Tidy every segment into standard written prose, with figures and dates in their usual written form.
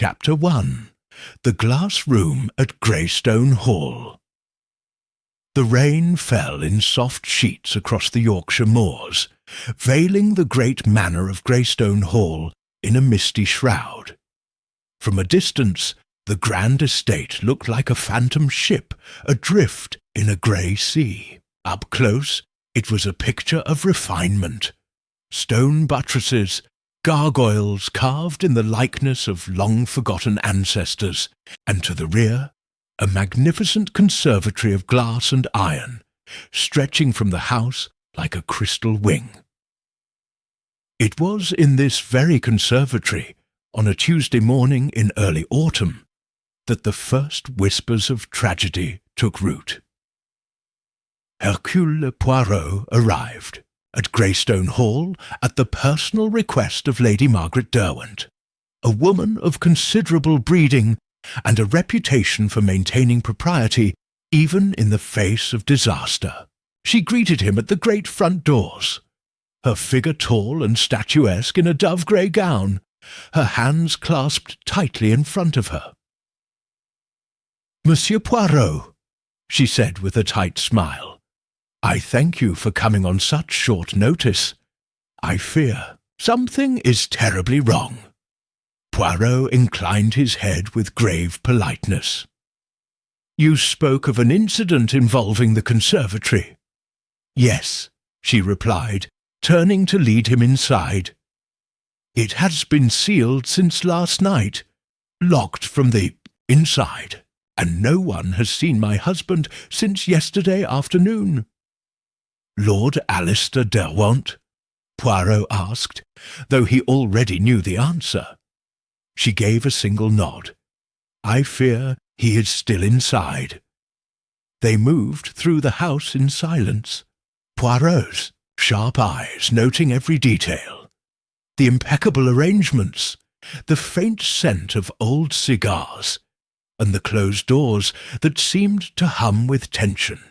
Chapter 1. The Glass Room at Greystone Hall. The rain fell in soft sheets across the Yorkshire moors, veiling the great manor of Greystone Hall in a misty shroud. From a distance, the grand estate looked like a phantom ship adrift in a grey sea. Up close, it was a picture of refinement. Stone buttresses, gargoyles carved in the likeness of long-forgotten ancestors, and to the rear, a magnificent conservatory of glass and iron, stretching from the house like a crystal wing. It was in this very conservatory, on a Tuesday morning in early autumn, that the first whispers of tragedy took root. Hercule Poirot arrived at Greystone Hall at the personal request of Lady Margaret Derwent, a woman of considerable breeding and a reputation for maintaining propriety even in the face of disaster. She greeted him at the great front doors, her figure tall and statuesque in a dove-grey gown, her hands clasped tightly in front of her. "Monsieur Poirot," she said with a tight smile, "I thank you for coming on such short notice. I fear something is terribly wrong." Poirot inclined his head with grave politeness. "You spoke of an incident involving the conservatory." "Yes," she replied, turning to lead him inside. "It has been sealed since last night, locked from the inside, and no one has seen my husband since yesterday afternoon." "Lord Alistair Derwent?" Poirot asked, though he already knew the answer. She gave a single nod. "I fear he is still inside." They moved through the house in silence, Poirot's sharp eyes noting every detail. The impeccable arrangements, the faint scent of old cigars, and the closed doors that seemed to hum with tension.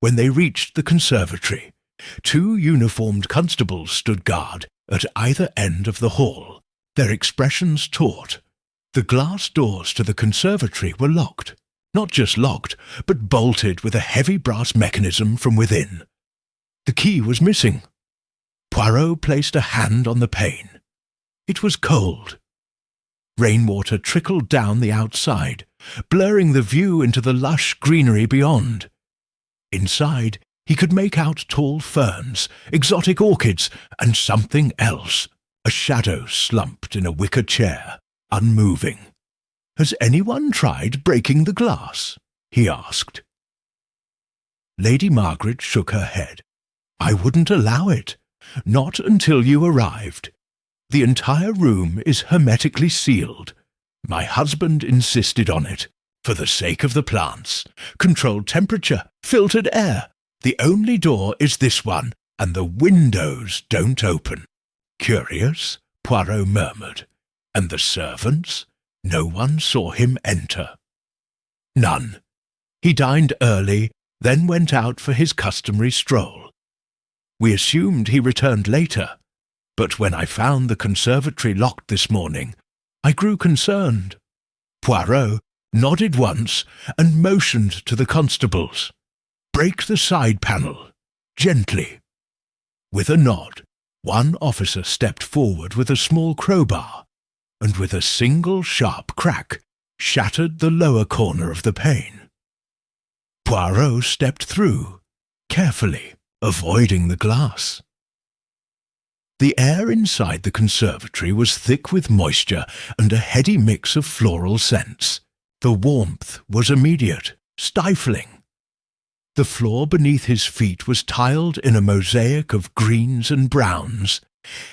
When they reached the conservatory, 2 uniformed constables stood guard at either end of the hall, their expressions taut. The glass doors to the conservatory were locked, not just locked, but bolted with a heavy brass mechanism from within. The key was missing. Poirot placed a hand on the pane. It was cold. Rainwater trickled down the outside, blurring the view into the lush greenery beyond. Inside, he could make out tall ferns, exotic orchids, and something else, a shadow slumped in a wicker chair, unmoving. "Has anyone tried breaking the glass?" he asked. Lady Margaret shook her head. "I wouldn't allow it. Not until you arrived. The entire room is hermetically sealed. My husband insisted on it, for the sake of the plants. Controlled temperature, filtered air. The only door is this one, and the windows don't open." "Curious," Poirot murmured. "And the servants? No one saw him enter." "None. He dined early, then went out for his customary stroll. We assumed he returned later, but when I found the conservatory locked this morning, I grew concerned." Poirot nodded once and motioned to the constables. "Break the side panel, gently." With a nod, one officer stepped forward with a small crowbar, and with a single sharp crack, shattered the lower corner of the pane. Poirot stepped through, carefully, avoiding the glass. The air inside the conservatory was thick with moisture and a heady mix of floral scents. The warmth was immediate, stifling. The floor beneath his feet was tiled in a mosaic of greens and browns,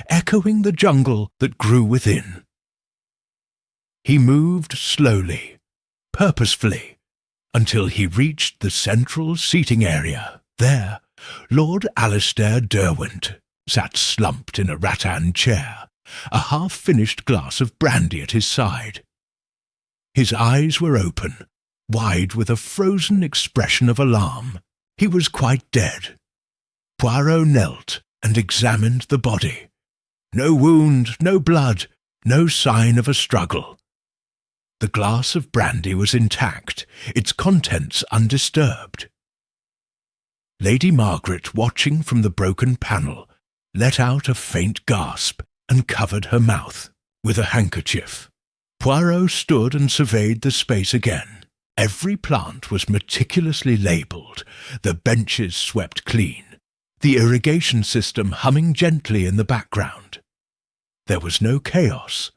echoing the jungle that grew within. He moved slowly, purposefully, until he reached the central seating area. There, Lord Alistair Derwent sat slumped in a rattan chair, a half-finished glass of brandy at his side. His eyes were open, wide with a frozen expression of alarm. He was quite dead. Poirot knelt and examined the body. No wound, no blood, no sign of a struggle. The glass of brandy was intact, its contents undisturbed. Lady Margaret, watching from the broken panel, let out a faint gasp and covered her mouth with a handkerchief. Poirot stood and surveyed the space again. Every plant was meticulously labelled, the benches swept clean, the irrigation system humming gently in the background. There was no chaos,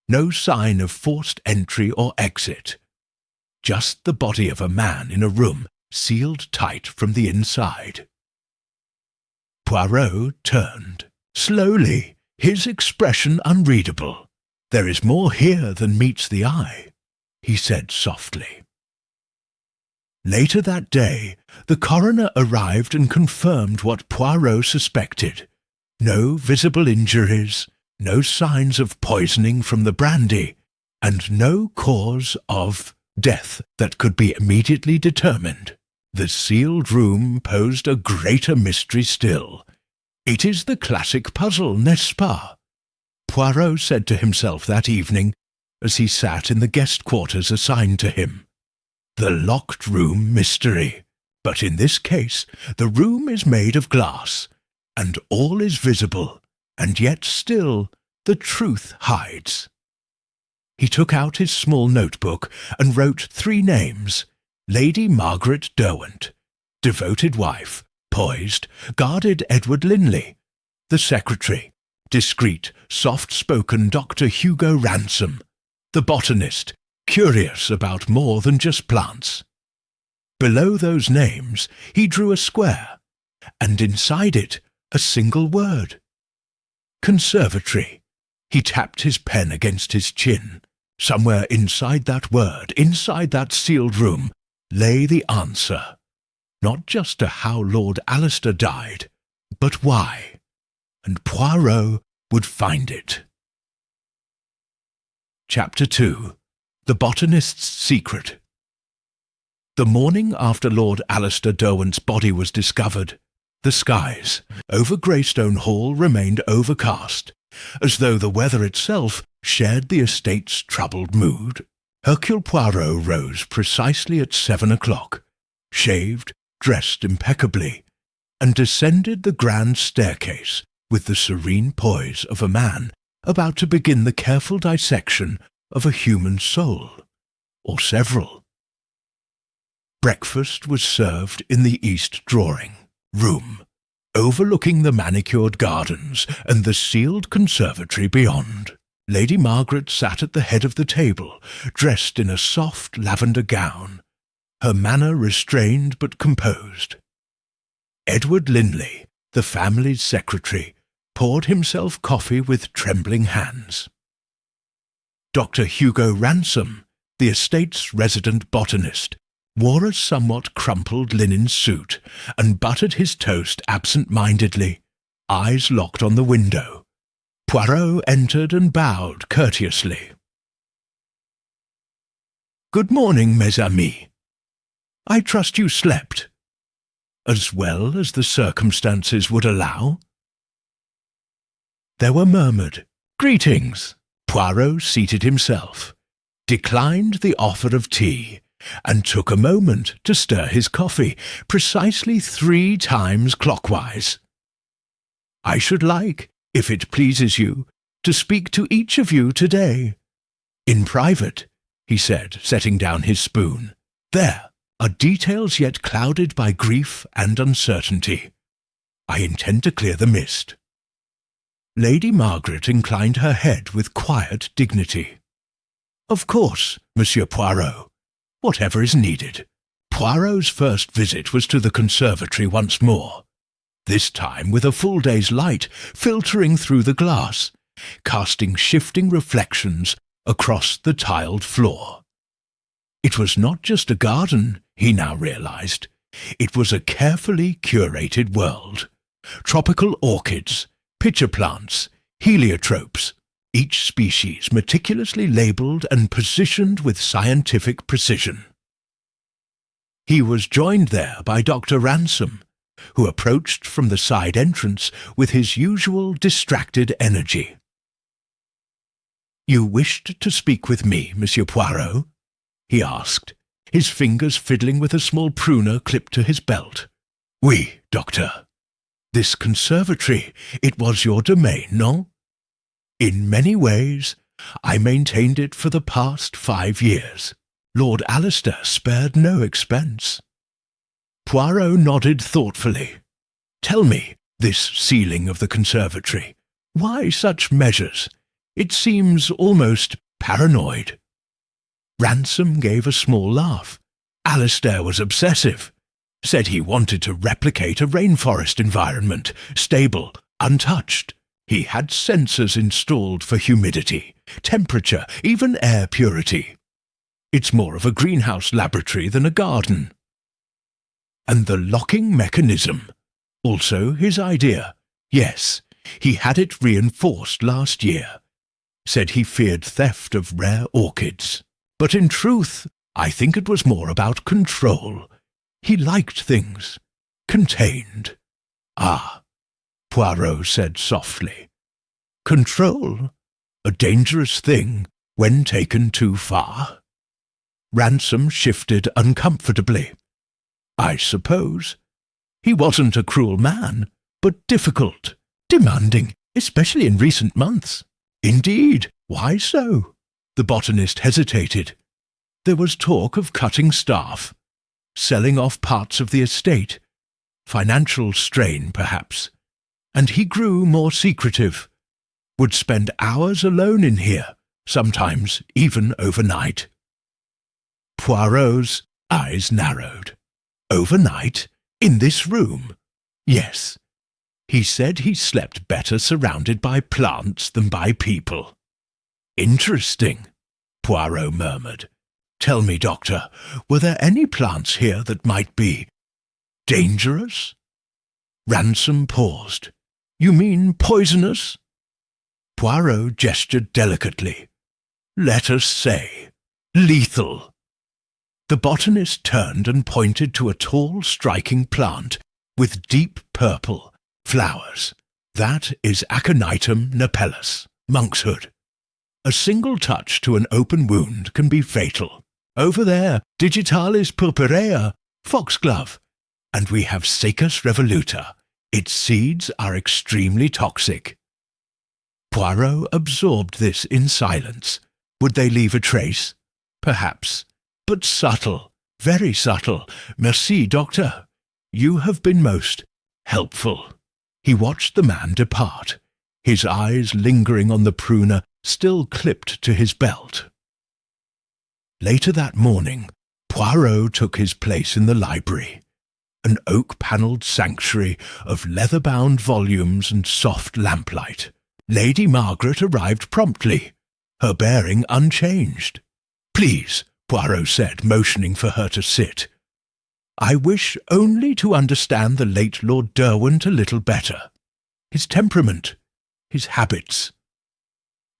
no sign of forced entry or exit. Just the body of a man in a room sealed tight from the inside. Poirot turned. Slowly, his expression unreadable. "There is more here than meets the eye," he said softly. Later that day, the coroner arrived and confirmed what Poirot suspected. No visible injuries, no signs of poisoning from the brandy, and no cause of death that could be immediately determined. The sealed room posed a greater mystery still. "It is the classic puzzle, n'est-ce pas?" Poirot said to himself that evening, as he sat in the guest quarters assigned to him. The locked room mystery. But in this case, the room is made of glass, and all is visible, and yet still the truth hides. He took out his small notebook and wrote 3 names: Lady Margaret Derwent, devoted wife, poised, guarded Edward Linley, the secretary, discreet, soft-spoken Dr. Hugo Ransom, the botanist, curious about more than just plants. Below those names he drew a square, and inside it a single word. Conservatory. He tapped his pen against his chin. Somewhere inside that word, inside that sealed room, lay the answer. Not just to how Lord Alistair died, but why. And Poirot would find it. Chapter 2. The Botanist's Secret. The morning after Lord Alistair Derwent's body was discovered, the skies over Greystone Hall remained overcast, as though the weather itself shared the estate's troubled mood. Hercule Poirot rose precisely at 7 o'clock, shaved, dressed impeccably, and descended the grand staircase with the serene poise of a man about to begin the careful dissection of a human soul, or several. Breakfast was served in the east drawing-room, overlooking the manicured gardens and the sealed conservatory beyond. Lady Margaret sat at the head of the table, dressed in a soft lavender gown, her manner restrained but composed. Edward Linley, the family's secretary, poured himself coffee with trembling hands. Dr. Hugo Ransom, the estate's resident botanist, wore a somewhat crumpled linen suit and buttered his toast absent-mindedly, eyes locked on the window. Poirot entered and bowed courteously. "Good morning, mes amis. I trust you slept as well as the circumstances would allow?" There were murmured greetings. Poirot seated himself, declined the offer of tea, and took a moment to stir his coffee, precisely 3 times clockwise. "I should like, if it pleases you, to speak to each of you today. In private," he said, setting down his spoon. "There are details yet clouded by grief and uncertainty. I intend to clear the mist." Lady Margaret inclined her head with quiet dignity. "Of course, Monsieur Poirot, whatever is needed." Poirot's first visit was to the conservatory once more, this time with a full day's light filtering through the glass, casting shifting reflections across the tiled floor. It was not just a garden, he now realized. It was a carefully curated world. Tropical orchids, pitcher plants, heliotropes, each species meticulously labelled and positioned with scientific precision. He was joined there by Dr. Ransom, who approached from the side entrance with his usual distracted energy. You wished to speak with me, Monsieur Poirot? He asked, his fingers fiddling with a small pruner clipped to his belt. Oui, doctor. This conservatory, it was your domain, non? In many ways, I maintained it for the past 5 years. Lord Alistair spared no expense. Poirot nodded thoughtfully. Tell me, this sealing of the conservatory, why such measures? It seems almost paranoid. Ransom gave a small laugh. Alistair was obsessive. Said he wanted to replicate a rainforest environment, stable, untouched. He had sensors installed for humidity, temperature, even air purity. It's more of a greenhouse laboratory than a garden. And the locking mechanism, also his idea. Yes, he had it reinforced last year. Said he feared theft of rare orchids. But in truth, I think it was more about control. He liked things contained. Ah, Poirot said softly. Control, a dangerous thing when taken too far. Ransom shifted uncomfortably. I suppose. He wasn't a cruel man, but difficult, demanding, especially in recent months. Indeed, why so? The botanist hesitated. There was talk of cutting staff, selling off parts of the estate, financial strain perhaps, and he grew more secretive, would spend hours alone in here, sometimes even overnight. Poirot's eyes narrowed. Overnight? In this room? Yes. He said he slept better surrounded by plants than by people. Interesting, Poirot murmured. Tell me, Doctor, were there any plants here that might be dangerous? Ransom paused. You mean poisonous? Poirot gestured delicately. Let us say lethal. The botanist turned and pointed to a tall, striking plant with deep purple flowers. That is Aconitum napellus, monkshood. A single touch to an open wound can be fatal. Over there, Digitalis purpurea, foxglove. And we have Sacus revoluta. Its seeds are extremely toxic. Poirot absorbed this in silence. Would they leave a trace? Perhaps. But subtle, very subtle. Merci, doctor. You have been most helpful. He watched the man depart, his eyes lingering on the pruner still clipped to his belt. Later that morning, Poirot took his place in the library, an oak-panelled sanctuary of leather-bound volumes and soft lamplight. Lady Margaret arrived promptly, her bearing unchanged. Please, Poirot said, motioning for her to sit. I wish only to understand the late Lord Derwent a little better. His temperament, his habits.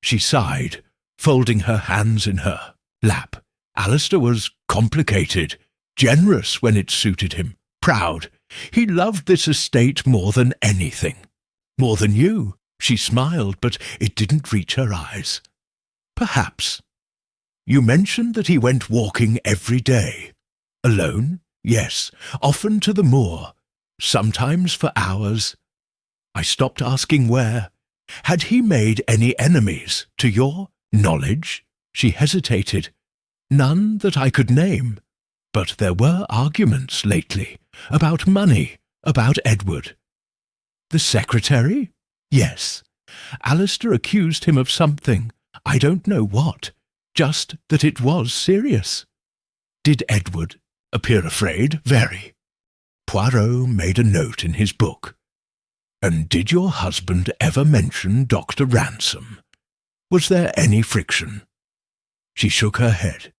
She sighed, folding her hands in her lap. Alistair was complicated, generous when it suited him, proud. He loved this estate more than anything. More than you. She smiled, but it didn't reach her eyes. Perhaps. You mentioned that he went walking every day. Alone? Yes, often to the moor, sometimes for hours. I stopped asking where. Had he made any enemies, to your knowledge? She hesitated. None that I could name. But there were arguments lately, about money, about Edward. The secretary? Yes. Alistair accused him of something, I don't know what, just that it was serious. Did Edward appear afraid? Very. Poirot made a note in his book. And did your husband ever mention Dr. Ransom? Was there any friction? She shook her head.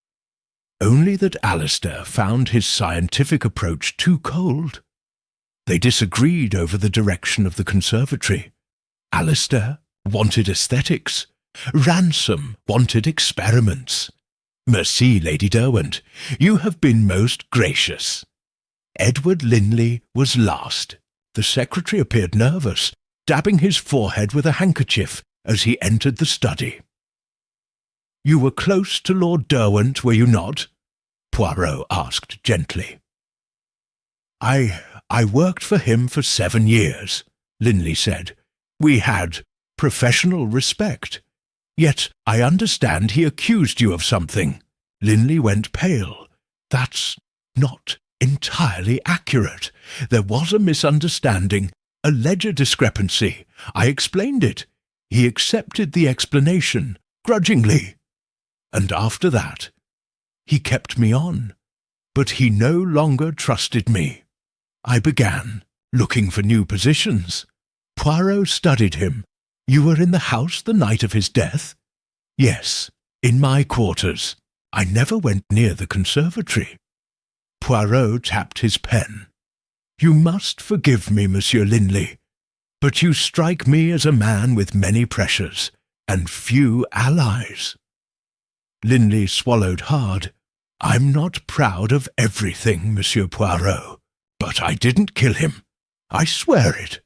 Only that Alistair found his scientific approach too cold. They disagreed over the direction of the conservatory. Alistair wanted aesthetics. Ransom wanted experiments. Merci, Lady Derwent. You have been most gracious. Edward Linley was last. The secretary appeared nervous, dabbing his forehead with a handkerchief as he entered the study. You were close to Lord Derwent, were you not? Poirot asked gently. I worked for him for 7 years, Linley said. We had professional respect. Yet I understand he accused you of something. Linley went pale. That's not entirely accurate. There was a misunderstanding, a ledger discrepancy. I explained it. He accepted the explanation, grudgingly. And after that, he kept me on. But he no longer trusted me. I began looking for new positions. Poirot studied him. You were in the house the night of his death? Yes, in my quarters. I never went near the conservatory. Poirot tapped his pen. You must forgive me, Monsieur Linley, but you strike me as a man with many pressures and few allies. Linley swallowed hard. I'm not proud of everything, Monsieur Poirot, but I didn't kill him. I swear it.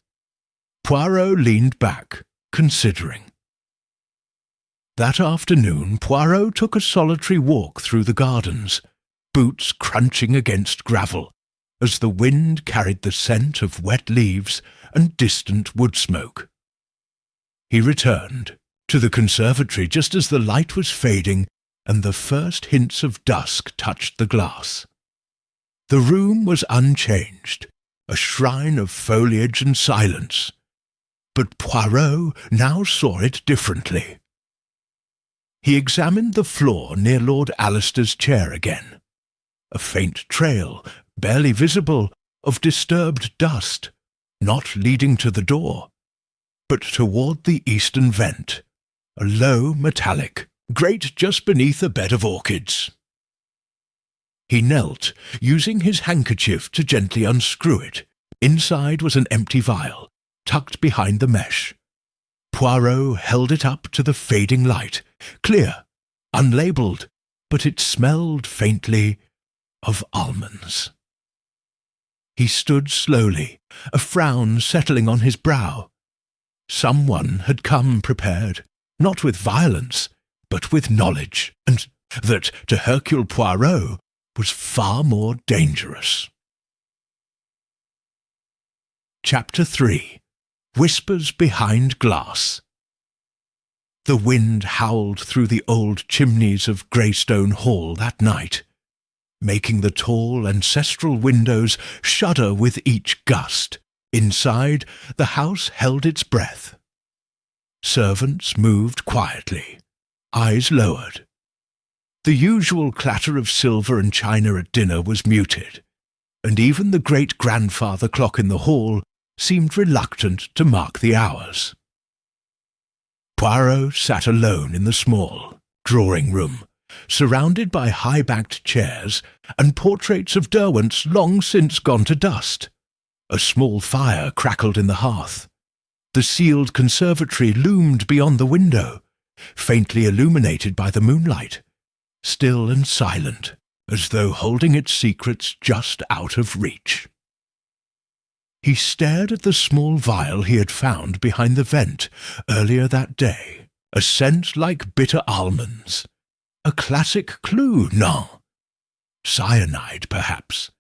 Poirot leaned back, considering. That afternoon, Poirot took a solitary walk through the gardens, boots crunching against gravel, as the wind carried the scent of wet leaves and distant wood smoke. He returned to the conservatory just as the light was fading and the first hints of dusk touched the glass. The room was unchanged, a shrine of foliage and silence, but Poirot now saw it differently. He examined the floor near Lord Alister's chair again. A faint trail, barely visible, of disturbed dust, not leading to the door, but toward the eastern vent, a low metallic, grate just beneath a bed of orchids. He knelt, using his handkerchief to gently unscrew it. Inside was an empty vial, tucked behind the mesh. Poirot held it up to the fading light, clear, unlabelled, but it smelled faintly of almonds. He stood slowly, a frown settling on his brow. Someone had come prepared, not with violence, but with knowledge, and that, to Hercule Poirot, was far more dangerous. Chapter 3. Whispers Behind Glass. The wind howled through the old chimneys of Greystone Hall that night, making the tall ancestral windows shudder with each gust. Inside, the house held its breath. Servants moved quietly, eyes lowered. The usual clatter of silver and china at dinner was muted, and even the great-grandfather clock in the hall seemed reluctant to mark the hours. Poirot sat alone in the small drawing-room, surrounded by high-backed chairs and portraits of Derwents long since gone to dust. A small fire crackled in the hearth. The sealed conservatory loomed beyond the window, faintly illuminated by the moonlight, still and silent, as though holding its secrets just out of reach. He stared at the small vial he had found behind the vent earlier that day, a scent like bitter almonds. A classic clue, non? Cyanide, perhaps,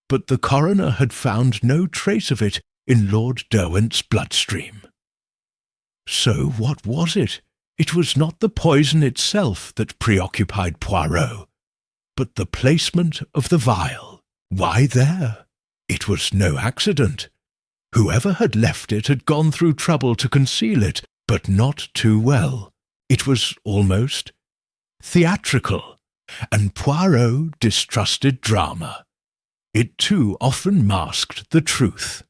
but the coroner had found no trace of it in Lord Derwent's bloodstream. So what was it? It was not the poison itself that preoccupied Poirot, but the placement of the vial. Why there? It was no accident. Whoever had left it had gone through trouble to conceal it, but not too well. It was almost theatrical, and Poirot distrusted drama. It too often masked the truth.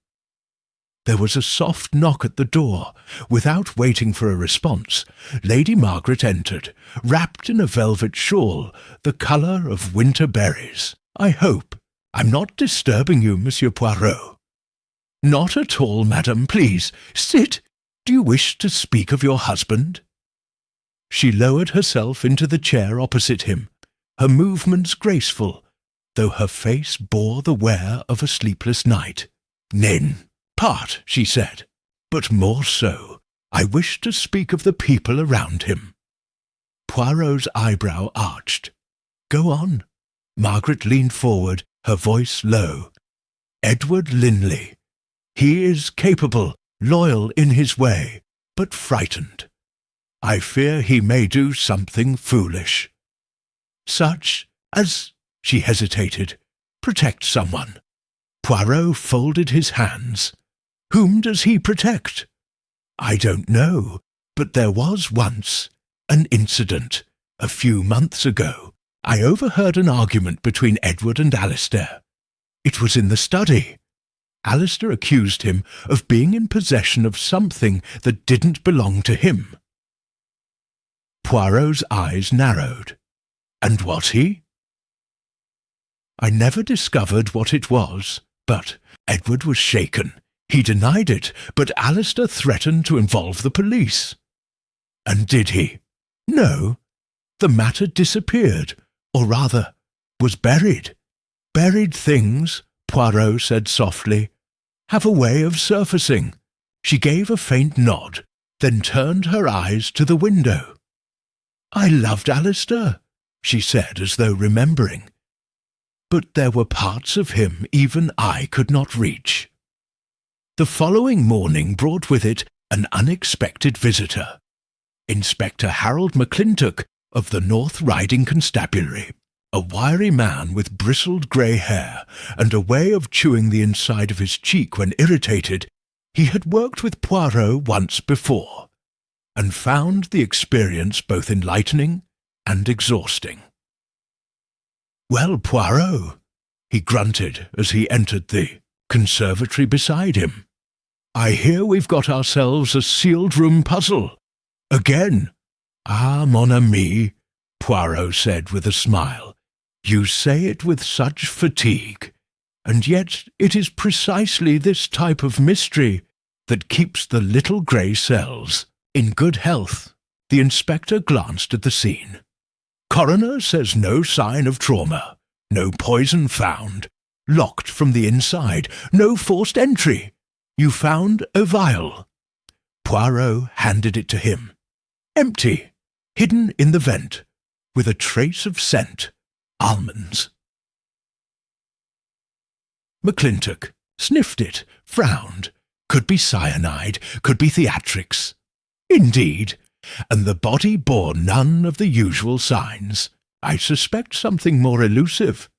There was a soft knock at the door. Without waiting for a response, Lady Margaret entered, wrapped in a velvet shawl, the colour of winter berries. I hope I'm not disturbing you, Monsieur Poirot. Not at all, madam. Please, sit. Do you wish to speak of your husband? She lowered herself into the chair opposite him, her movements graceful, though her face bore the wear of a sleepless night. Nen, part, she said, but more so, I wish to speak of the people around him. Poirot's eyebrow arched. "Go on." Margaret leaned forward, her voice low. "Edward Linley. He is capable, loyal in his way, but frightened. I fear he may do something foolish. Such as," she hesitated, "protect someone." Poirot folded his hands. "Whom does he protect?" "I don't know, but there was once an incident. A few months ago, I overheard an argument between Edward and Alistair. It was in the study. Alistair accused him of being in possession of something that didn't belong to him." Poirot's eyes narrowed. "And was he?" "I never discovered what it was, but Edward was shaken. He denied it, but Alistair threatened to involve the police." "And did he?" "No. The matter disappeared, or rather, was buried. Buried things," Poirot said softly, "have a way of surfacing." She gave a faint nod, then turned her eyes to the window. "I loved Alistair," she said as though remembering. "But there were parts of him even I could not reach." The following morning brought with it an unexpected visitor. Inspector Harold McClintock of the North Riding Constabulary, a wiry man with bristled grey hair and a way of chewing the inside of his cheek when irritated. He had worked with Poirot once before, and found the experience both enlightening and exhausting. "Well, Poirot," he grunted as he entered the conservatory beside him, "I hear we've got ourselves a sealed-room puzzle. Again." "Ah, mon ami," Poirot said with a smile, "you say it with such fatigue, and yet it is precisely this type of mystery that keeps the little grey cells in good health." The inspector glanced at the scene. "Coroner says no sign of trauma, no poison found, locked from the inside, no forced entry. You found a vial." Poirot handed it to him. "Empty, hidden in the vent, with a trace of scent, almonds." McClintock sniffed it, frowned. Could be cyanide, could be theatrics. Indeed, and the body bore none of the usual signs. I suspect something more elusive.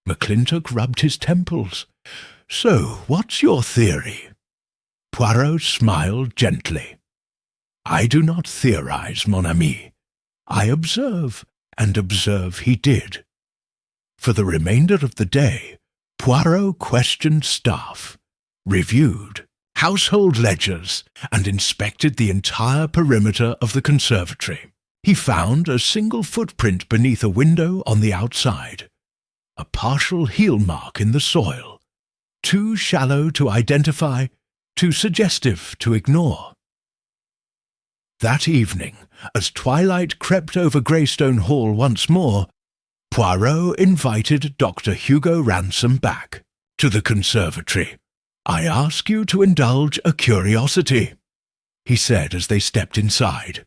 McClintock rubbed his temples. "So, what's your theory?" Poirot smiled gently. "I do not theorize, mon ami. I observe, and observe he did." For the remainder of the day, Poirot questioned staff, reviewed household ledgers, and inspected the entire perimeter of the conservatory. He found a single footprint beneath a window on the outside, a partial heel mark in the soil, too shallow to identify, too suggestive to ignore. That evening, as twilight crept over Greystone Hall once more, Poirot invited Dr. Hugo Ransom back to the conservatory. "I ask you to indulge a curiosity," he said as they stepped inside.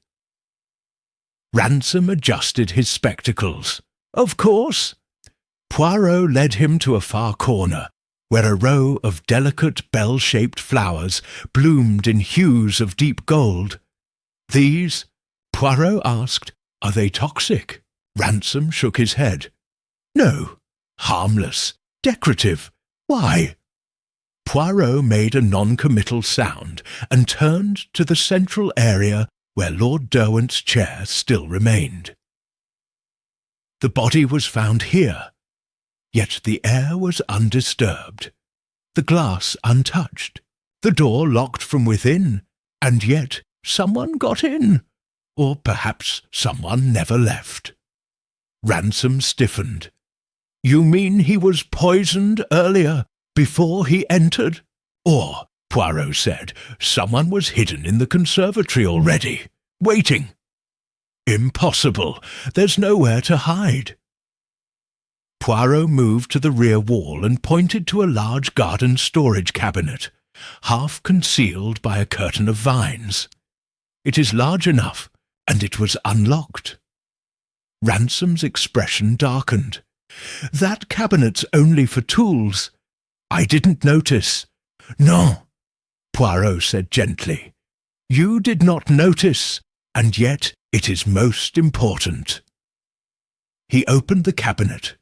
Ransom adjusted his spectacles. "Of course." Poirot led him to a far corner, where a row of delicate bell-shaped flowers bloomed in hues of deep gold. "These," Poirot asked, "are they toxic?" Ransom shook his head. "No, harmless, decorative. Why?" Poirot made a non-committal sound and turned to the central area where Lord Derwent's chair still remained. The body was found here, yet the air was undisturbed, the glass untouched, the door locked from within, and yet someone got in, or perhaps someone never left. Ransom stiffened. "You mean he was poisoned earlier, before he entered?" "Or," Poirot said, "someone was hidden in the conservatory already, waiting." "Impossible. There's nowhere to hide." Poirot moved to the rear wall and pointed to a large garden storage cabinet, half concealed by a curtain of vines. "It is large enough, and it was unlocked." Ransom's expression darkened. "That cabinet's only for tools. I didn't notice." "No," Poirot said gently. "You did not notice, and yet it is most important." He opened the cabinet.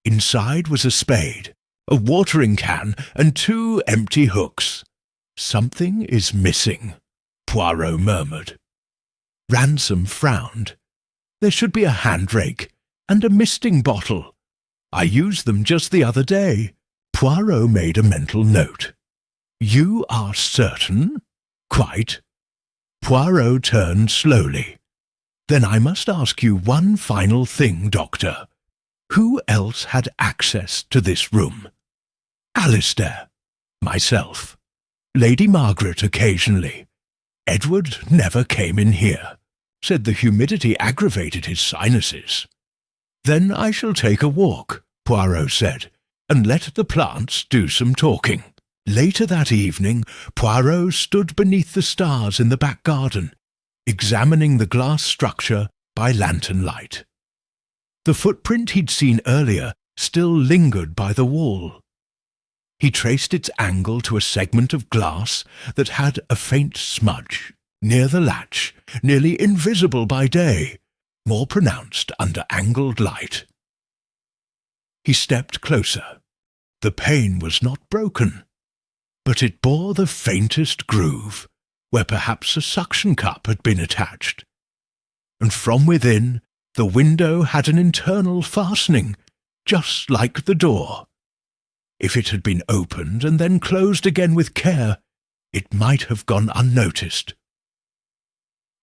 Inside was a spade, a watering can, and 2 empty hooks. "Something is missing," Poirot murmured. Ransom frowned. "There should be a hand rake and a misting bottle. I used them just the other day." Poirot made a mental note. "You are certain?" "Quite." Poirot turned slowly. "Then I must ask you one final thing, Doctor. Who else had access to this room?" "Alistair." "Myself. Lady Margaret occasionally. Edward never came in here. Said the humidity aggravated his sinuses." "Then I shall take a walk," Poirot said, "and let the plants do some talking." Later that evening, Poirot stood beneath the stars in the back garden, examining the glass structure by lantern light. The footprint he'd seen earlier still lingered by the wall. He traced its angle to a segment of glass that had a faint smudge near the latch, nearly invisible by day, more pronounced under angled light. He stepped closer. The pane was not broken, but it bore the faintest groove, where perhaps a suction cup had been attached. And from within, the window had an internal fastening, just like the door. If it had been opened and then closed again with care, it might have gone unnoticed.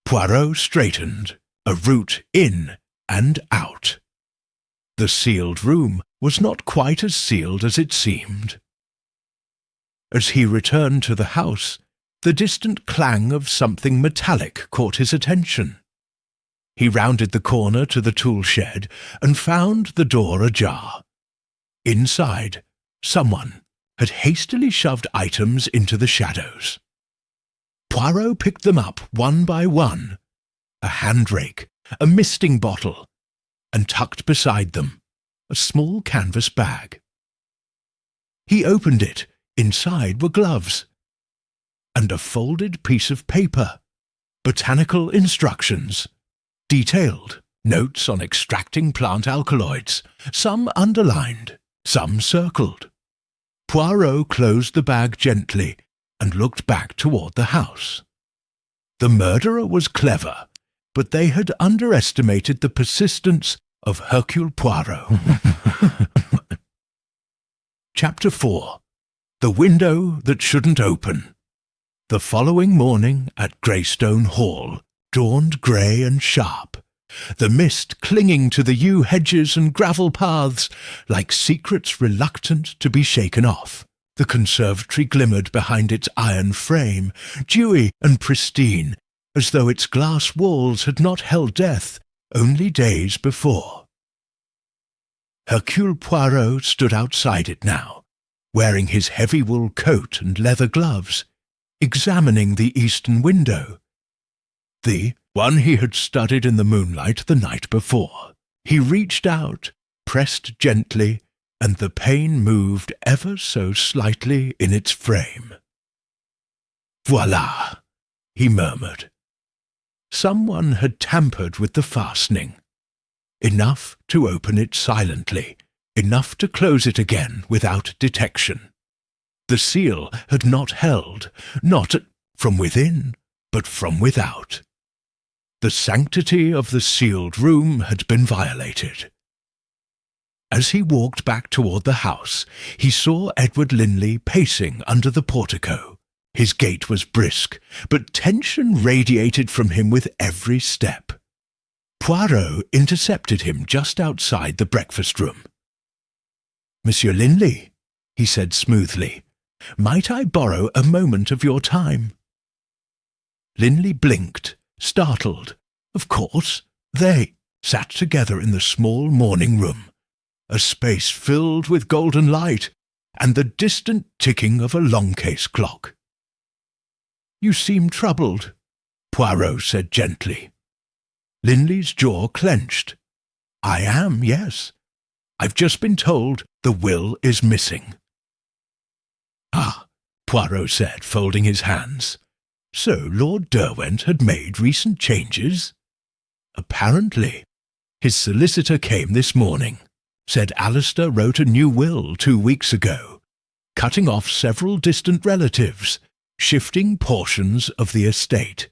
Poirot straightened, a route in and out. The sealed room was not quite as sealed as it seemed. As he returned to the house, the distant clang of something metallic caught his attention. He rounded the corner to the tool shed and found the door ajar. Inside, someone had hastily shoved items into the shadows. Poirot picked them up one by one, a hand rake, a misting bottle, and tucked beside them a small canvas bag. He opened it. Inside were gloves and a folded piece of paper, botanical instructions, detailed notes on extracting plant alkaloids, some underlined, some circled. Poirot closed the bag gently and looked back toward the house. The murderer was clever, but they had underestimated the persistence of Hercule Poirot. Chapter 4. The Window That Shouldn't Open. The following morning at Greystone Hall dawned grey and sharp, the mist clinging to the yew hedges and gravel paths like secrets reluctant to be shaken off. The conservatory glimmered behind its iron frame, dewy and pristine, as though its glass walls had not held death only days before. Hercule Poirot stood outside it now, wearing his heavy wool coat and leather gloves, examining the eastern window, the one he had studied in the moonlight the night before. He reached out, pressed gently, and the pane moved ever so slightly in its frame. "Voila," he murmured. Someone had tampered with the fastening. Enough to open it silently, enough to close it again without detection. The seal had not held, not from within, but from without. The sanctity of the sealed room had been violated. As he walked back toward the house, he saw Edward Linley pacing under the portico. His gait was brisk, but tension radiated from him with every step. Poirot intercepted him just outside the breakfast room. "Monsieur Linley," he said smoothly, "might I borrow a moment of your time?" Linley blinked, startled. Of course, they sat together in the small morning room, a space filled with golden light and the distant ticking of a long-case clock. "You seem troubled," Poirot said gently. Linley's jaw clenched. I am, yes. I've just been told the will is missing. Ah, Poirot said, folding his hands. So Lord Derwent had made recent changes? Apparently. His solicitor came this morning. Said Alistair wrote a new will 2 weeks ago, cutting off several distant relatives, shifting portions of the estate.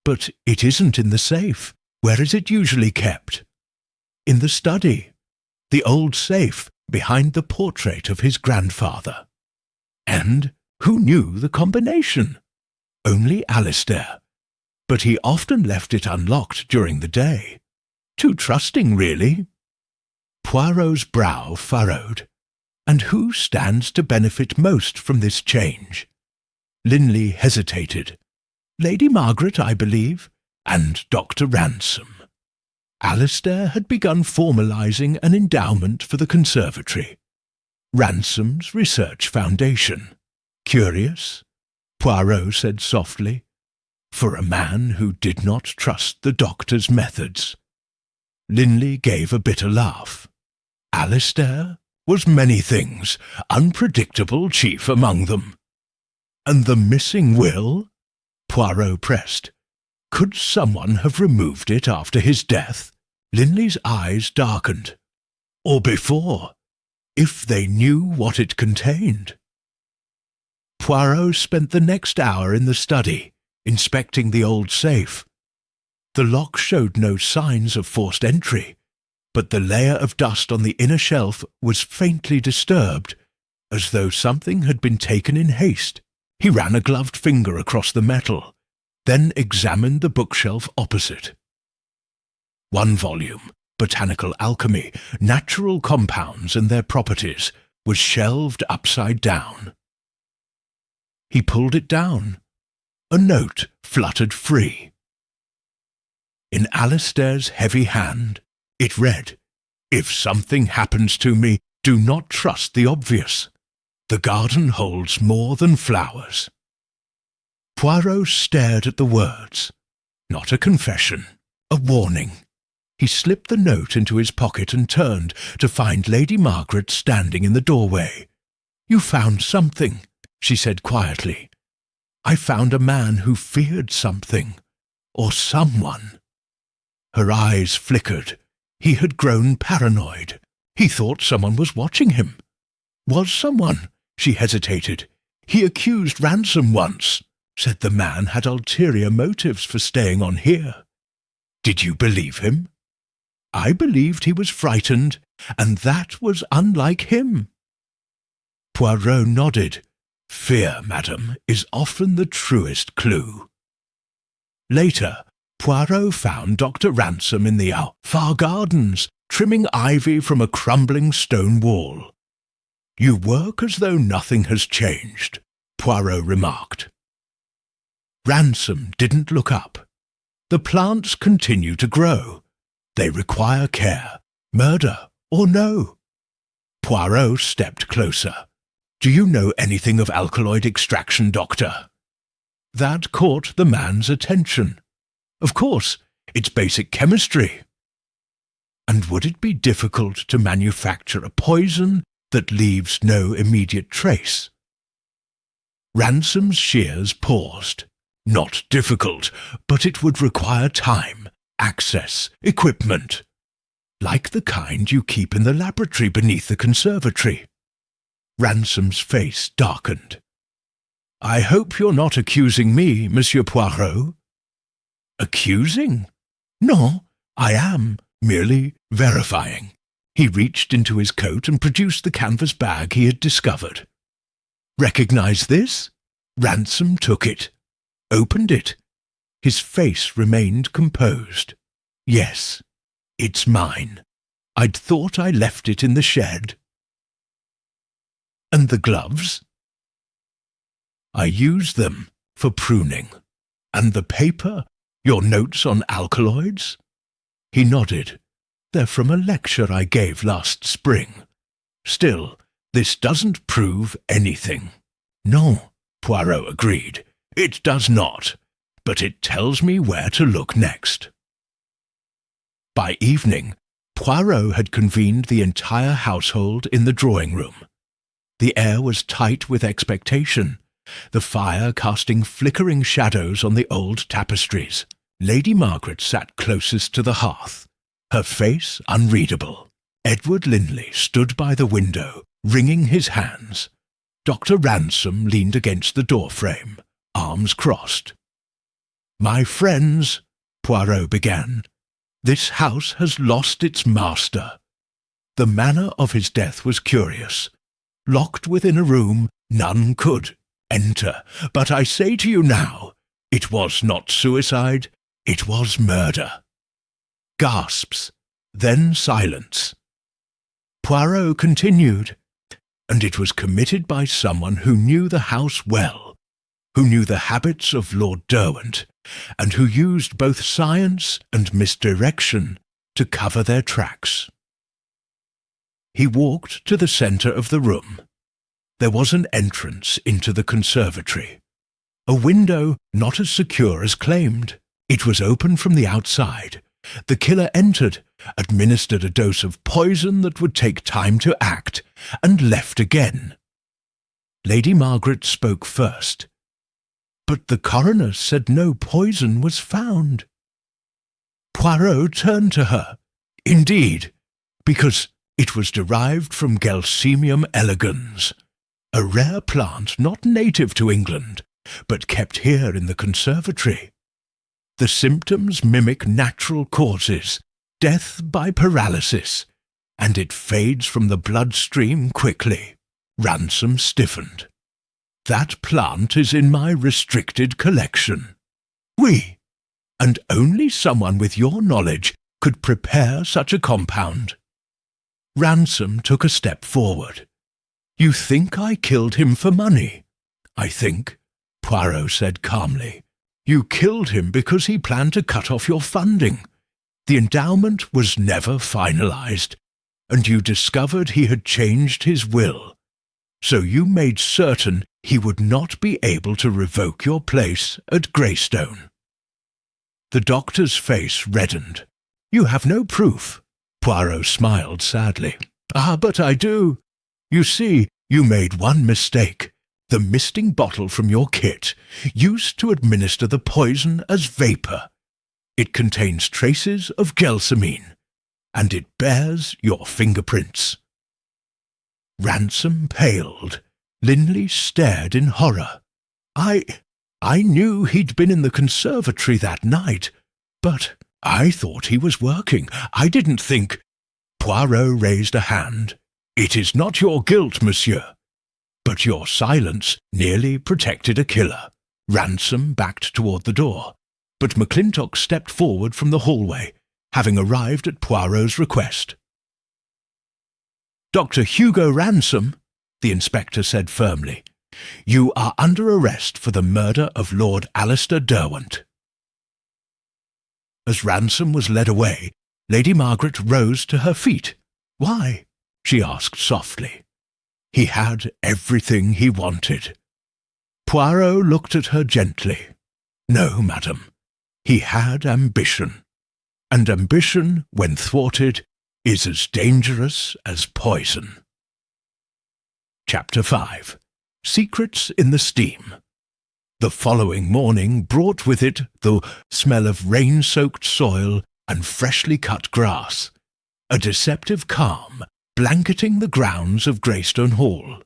But it isn't in the safe. Where is it usually kept? In the study. The old safe behind the portrait of his grandfather. And who knew the combination? Only Alistair. But he often left it unlocked during the day. Too trusting, really. Poirot's brow furrowed. And who stands to benefit most from this change? Linley hesitated. Lady Margaret, I believe, and Dr. Ransom. Alistair had begun formalizing an endowment for the Conservatory. Ransom's Research Foundation. Curious, Poirot said softly, for a man who did not trust the doctor's methods. Linley gave a bitter laugh. Alistair was many things, unpredictable chief among them. And the missing will? Poirot pressed. Could someone have removed it after his death? Linley's eyes darkened. Or before, if they knew what it contained. Poirot spent the next hour in the study, inspecting the old safe. The lock showed no signs of forced entry, but the layer of dust on the inner shelf was faintly disturbed, as though something had been taken in haste. He ran a gloved finger across the metal, then examined the bookshelf opposite. One volume, Botanical Alchemy, Natural Compounds and Their Properties, was shelved upside down. He pulled it down. A note fluttered free. In Alistair's heavy hand, it read, If something happens to me, do not trust the obvious. The garden holds more than flowers. Poirot stared at the words. Not a confession, a warning. He slipped the note into his pocket and turned to find Lady Margaret standing in the doorway. You found something, she said quietly. I found a man who feared something, or someone. Her eyes flickered. He had grown paranoid. He thought someone was watching him. Was someone? She hesitated. He accused Ransom once, said the man had ulterior motives for staying on here. Did you believe him? I believed he was frightened, and that was unlike him. Poirot nodded. Fear, madam, is often the truest clue. Later, Poirot found Dr. Ransom in the far gardens, trimming ivy from a crumbling stone wall. You work as though nothing has changed, Poirot remarked. Ransom didn't look up. The plants continue to grow. They require care, murder or no. Poirot stepped closer. Do you know anything of alkaloid extraction, Doctor? That caught the man's attention. Of course, it's basic chemistry. And would it be difficult to manufacture a poison that leaves no immediate trace? Ransom's shears paused. Not difficult, but it would require time, access, equipment. Like the kind you keep in the laboratory beneath the conservatory. Ransom's face darkened. I hope you're not accusing me, Monsieur Poirot. Accusing? No, I am merely verifying. He reached into his coat and produced the canvas bag he had discovered. Recognize this? Ransom took it. Opened it. His face remained composed. Yes, it's mine. I'd thought I left it in the shed. And the gloves? I used them for pruning. And the paper? Your notes on alkaloids? He nodded. They're from a lecture I gave last spring. Still, this doesn't prove anything. No, Poirot agreed. It does not, but it tells me where to look next. By evening, Poirot had convened the entire household in the drawing-room. The air was tight with expectation, the fire casting flickering shadows on the old tapestries. Lady Margaret sat closest to the hearth, her face unreadable. Edward Linley stood by the window, wringing his hands. Dr. Ransom leaned against the door-frame, arms crossed. "My friends," Poirot began, "this house has lost its master. The manner of his death was curious. Locked within a room, none could enter. But I say to you now, it was not suicide, it was murder." Gasps, then silence. Poirot continued, "And it was committed by someone who knew the house well, who knew the habits of Lord Derwent, and who used both science and misdirection to cover their tracks." He walked to the centre of the room. There was an entrance into the conservatory. A window not as secure as claimed. It was open from the outside. The killer entered, administered a dose of poison that would take time to act, and left again. Lady Margaret spoke first. "But the coroner said no poison was found." Poirot turned to her. "Indeed, because it was derived from Gelsemium elegans, a rare plant not native to England, but kept here in the conservatory. The symptoms mimic natural causes, death by paralysis, and it fades from the bloodstream quickly." Ransom stiffened. "That plant is in my restricted collection." "Oui, and only someone with your knowledge could prepare such a compound." Ransom took a step forward. "You think I killed him for money?" "I think," Poirot said calmly, "you killed him because he planned to cut off your funding. The endowment was never finalized, and you discovered he had changed his will. So you made certain he would not be able to revoke your place at Greystone." The doctor's face reddened. "You have no proof." Poirot smiled sadly. "Ah, but I do. You see, you made one mistake. The misting bottle from your kit used to administer the poison as vapour. It contains traces of gelsamine, and it bears your fingerprints." Ransom paled. Linley stared in horror. I knew he'd been in the conservatory that night, but I thought he was working. I didn't think—" Poirot raised a hand. "It is not your guilt, monsieur. But your silence nearly protected a killer." Ransom backed toward the door, but McClintock stepped forward from the hallway, having arrived at Poirot's request. "Dr. Hugo Ransom," the inspector said firmly, "you are under arrest for the murder of Lord Alistair Derwent." As Ransom was led away, Lady Margaret rose to her feet. "Why?" she asked softly. "He had everything he wanted." Poirot looked at her gently. "No, madam. He had ambition. And ambition, when thwarted, is as dangerous as poison." Chapter 5. Secrets in the Steam. The following morning brought with it the smell of rain-soaked soil and freshly cut grass, a deceptive calm blanketing the grounds of Greystone Hall.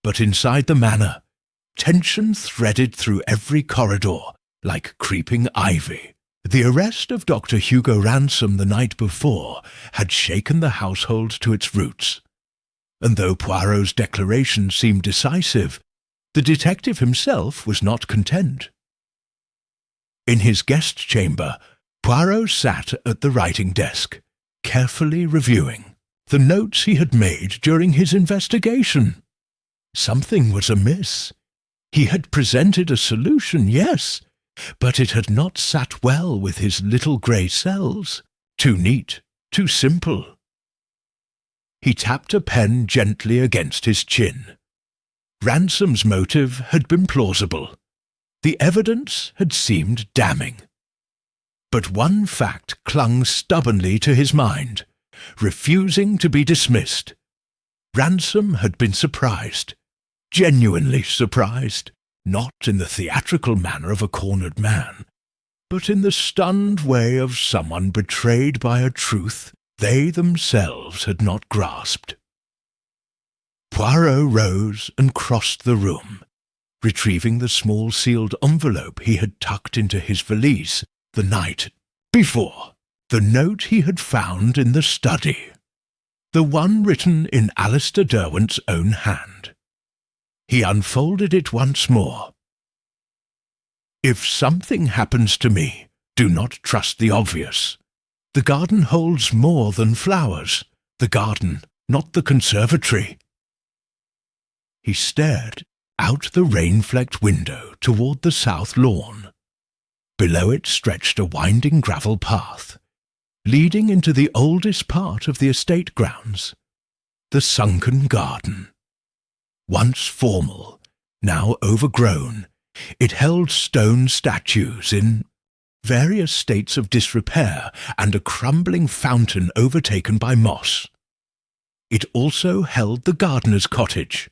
But inside the manor, tension threaded through every corridor like creeping ivy. The arrest of Dr. Hugo Ransom the night before had shaken the household to its roots, and though Poirot's declaration seemed decisive, the detective himself was not content. In his guest chamber, Poirot sat at the writing desk, carefully reviewing the notes he had made during his investigation. Something was amiss. He had presented a solution, yes, but it had not sat well with his little grey cells. Too neat, too simple. He tapped a pen gently against his chin. Ransom's motive had been plausible. The evidence had seemed damning. But one fact clung stubbornly to his mind, refusing to be dismissed. Ransom had been surprised, genuinely surprised, not in the theatrical manner of a cornered man, but in the stunned way of someone betrayed by a truth they themselves had not grasped. Poirot rose and crossed the room, retrieving the small sealed envelope he had tucked into his valise the night before, the note he had found in the study, the one written in Alistair Derwent's own hand. He unfolded it once more. "If something happens to me, do not trust the obvious. The garden holds more than flowers. The garden, not the conservatory." He stared out the rain-flecked window toward the south lawn. Below it stretched a winding gravel path, leading into the oldest part of the estate grounds, the sunken garden. Once formal, now overgrown, it held stone statues in various states of disrepair and a crumbling fountain overtaken by moss. It also held the gardener's cottage.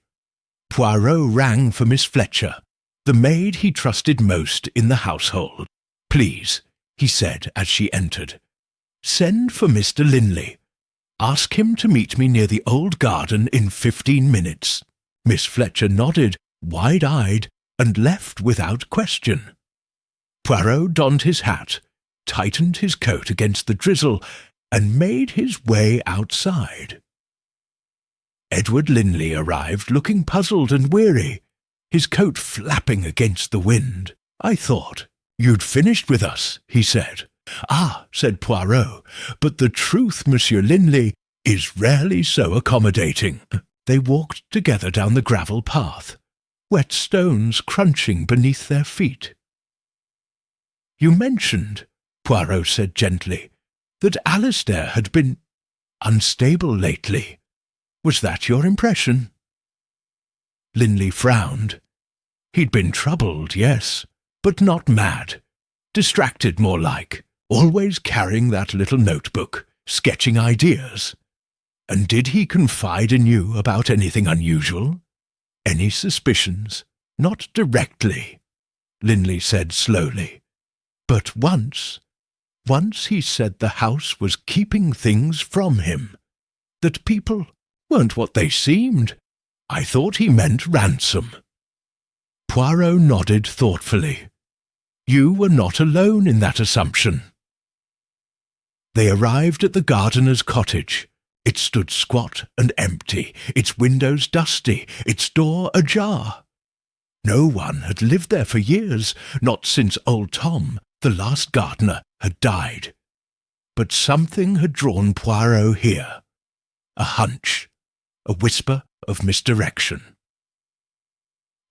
Poirot rang for Miss Fletcher, the maid he trusted most in the household. "Please," he said as she entered, "send for Mr. Linley. Ask him to meet me near the old garden in 15 minutes. Miss Fletcher nodded, wide-eyed, and left without question. Poirot donned his hat, tightened his coat against the drizzle, and made his way outside. Edward Linley arrived looking puzzled and weary, his coat flapping against the wind. "I thought you'd finished with us," he said. "Ah," said Poirot, "but the truth, Monsieur Linley, is rarely so accommodating." They walked together down the gravel path, wet stones crunching beneath their feet. "You mentioned," Poirot said gently, "that Alistair had been unstable lately. Was that your impression?" Linley frowned. "He'd been troubled, yes, but not mad. Distracted, more like, always carrying that little notebook, sketching ideas. And did he confide in you about anything unusual? Any suspicions?" "Not directly," Linley said slowly. "But once he said the house was keeping things from him, that people weren't what they seemed. I thought he meant ransom." Poirot nodded thoughtfully. "You were not alone in that assumption." They arrived at the gardener's cottage. It stood squat and empty, its windows dusty, its door ajar. No one had lived there for years, not since old Tom, the last gardener, had died. But something had drawn Poirot here. A hunch, a whisper of misdirection.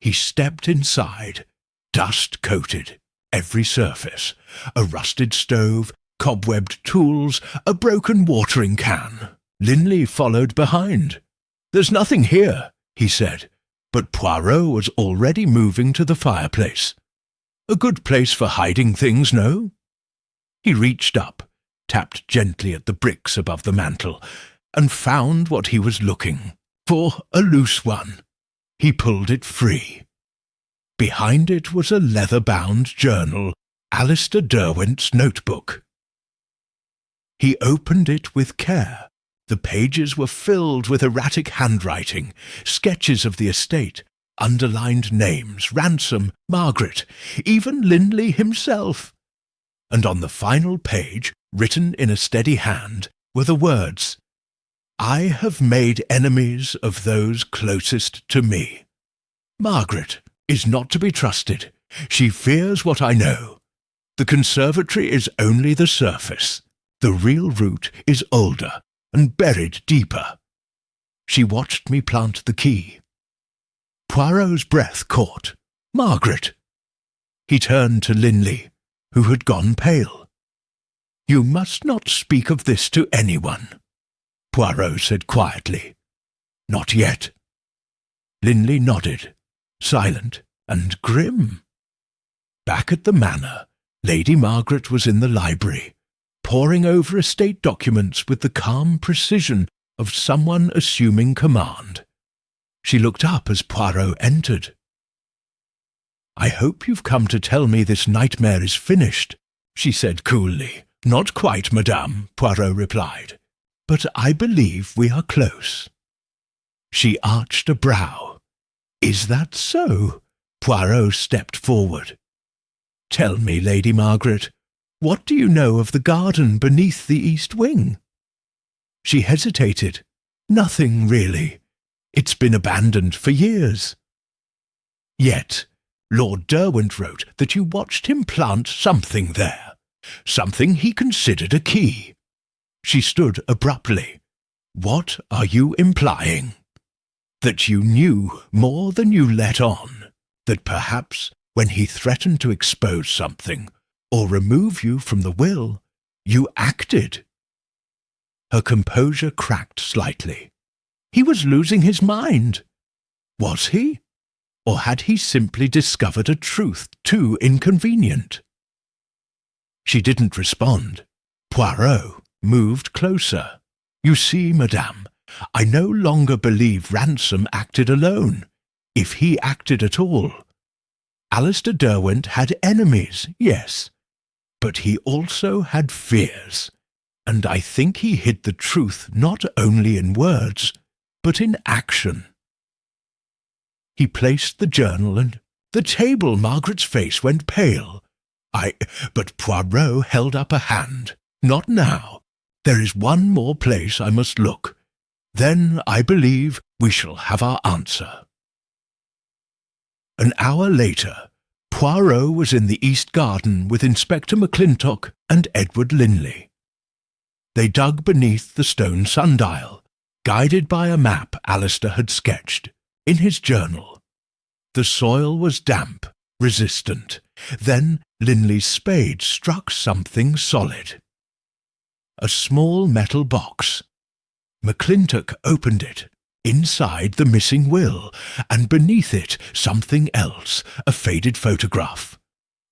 He stepped inside, dust-coated, every surface, a rusted stove, cobwebbed tools, a broken watering can. Linley followed behind. "There's nothing here," he said, but Poirot was already moving to the fireplace. "A good place for hiding things, no?" He reached up, tapped gently at the bricks above the mantel, and found what he was looking for, a loose one. He pulled it free. Behind it was a leather-bound journal, Alistair Derwent's notebook. He opened it with care. The pages were filled with erratic handwriting, sketches of the estate, underlined names, Ransom, Margaret, even Linley himself. And on the final page, written in a steady hand, were the words, "I have made enemies of those closest to me. Margaret is not to be trusted. She fears what I know. The conservatory is only the surface. The real root is older and buried deeper." She watched me plant the key. Poirot's breath caught. "Margaret!" He turned to Linley, who had gone pale. "You must not speak of this to anyone," Poirot said quietly. "Not yet." Linley nodded, silent and grim. Back at the manor, Lady Margaret was in the library, poring over estate documents with the calm precision of someone assuming command. She looked up as Poirot entered. "I hope you've come to tell me this nightmare is finished," she said coolly. "Not quite, madame," Poirot replied, "but I believe we are close." She arched a brow. "Is that so?" Poirot stepped forward. "Tell me, Lady Margaret, what do you know of the garden beneath the east wing?" She hesitated. "Nothing, really. It's been abandoned for years." "Yet Lord Derwent wrote that you watched him plant something there, something he considered a key." She stood abruptly. "What are you implying?" "That you knew more than you let on, that perhaps when he threatened to expose something or remove you from the will, you acted." Her composure cracked slightly. He was losing his mind. Was he? Or had he simply discovered a truth too inconvenient? She didn't respond. Poirot moved closer. "You see, madame, I no longer believe Ransom acted alone, if he acted at all. Alistair Derwent had enemies, yes, but he also had fears, and I think he hid the truth not only in words, but in action." He placed the journal and the table. Margaret's face went pale. But Poirot held up a hand. "Not now. There is one more place I must look. Then I believe we shall have our answer." An hour later, Poirot was in the East Garden with Inspector McClintock and Edward Linley. They dug beneath the stone sundial, guided by a map Alistair had sketched in his journal. The soil was damp, resistant. Then Linley's spade struck something solid. A small metal box. McClintock opened it. Inside, the missing will, and beneath it something else, a faded photograph.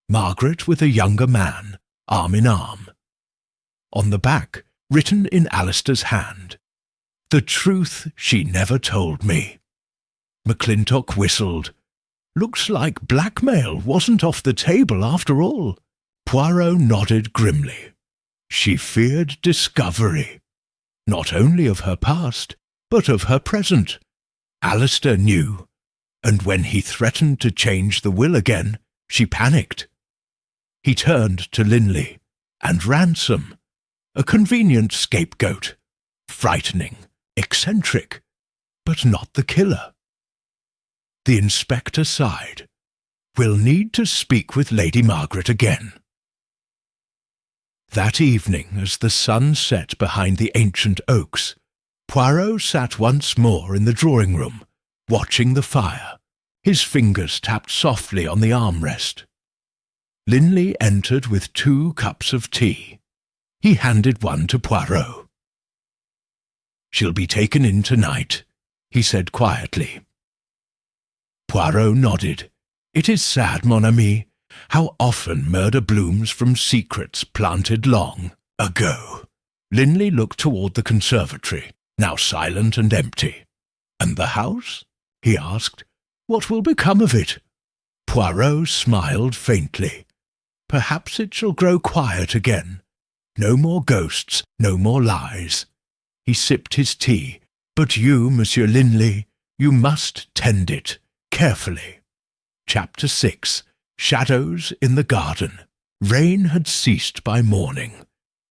Margaret with a younger man, arm in arm. On the back, written in Alistair's hand, "The truth she never told me." McClintock whistled. "Looks like blackmail wasn't off the table after all." Poirot nodded grimly. She feared discovery, not only of her past, but of her present. Alistair knew, and when he threatened to change the will again, she panicked. He turned to Linley, and Ransom, a convenient scapegoat, frightening, eccentric, but not the killer. The inspector sighed. "We'll need to speak with Lady Margaret again." That evening, as the sun set behind the ancient oaks, Poirot sat once more in the drawing-room, watching the fire. His fingers tapped softly on the armrest. Linley entered with 2 cups of tea. He handed one to Poirot. "She'll be taken in tonight," he said quietly. Poirot nodded. "It is sad, mon ami, how often murder blooms from secrets planted long ago." Linley looked toward the conservatory, now silent and empty. "And the house?" he asked. "What will become of it?" Poirot smiled faintly. "Perhaps it shall grow quiet again. No more ghosts, no more lies." He sipped his tea. "But you, Monsieur Linley, you must tend it carefully." Chapter 6. Shadows in the Garden. Rain had ceased by morning,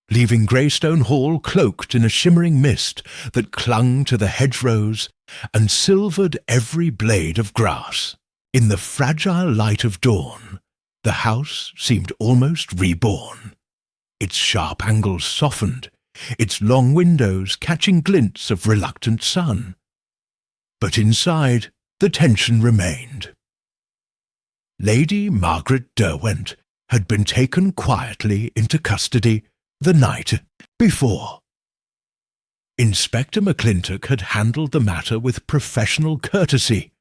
leaving Greystone Hall cloaked in a shimmering mist that clung to the hedgerows and silvered every blade of grass. In the fragile light of dawn, the house seemed almost reborn. Its sharp angles softened, its long windows catching glints of reluctant sun. But inside, the tension remained. Lady Margaret Derwent had been taken quietly into custody the night before. Inspector McClintock had handled the matter with professional courtesy,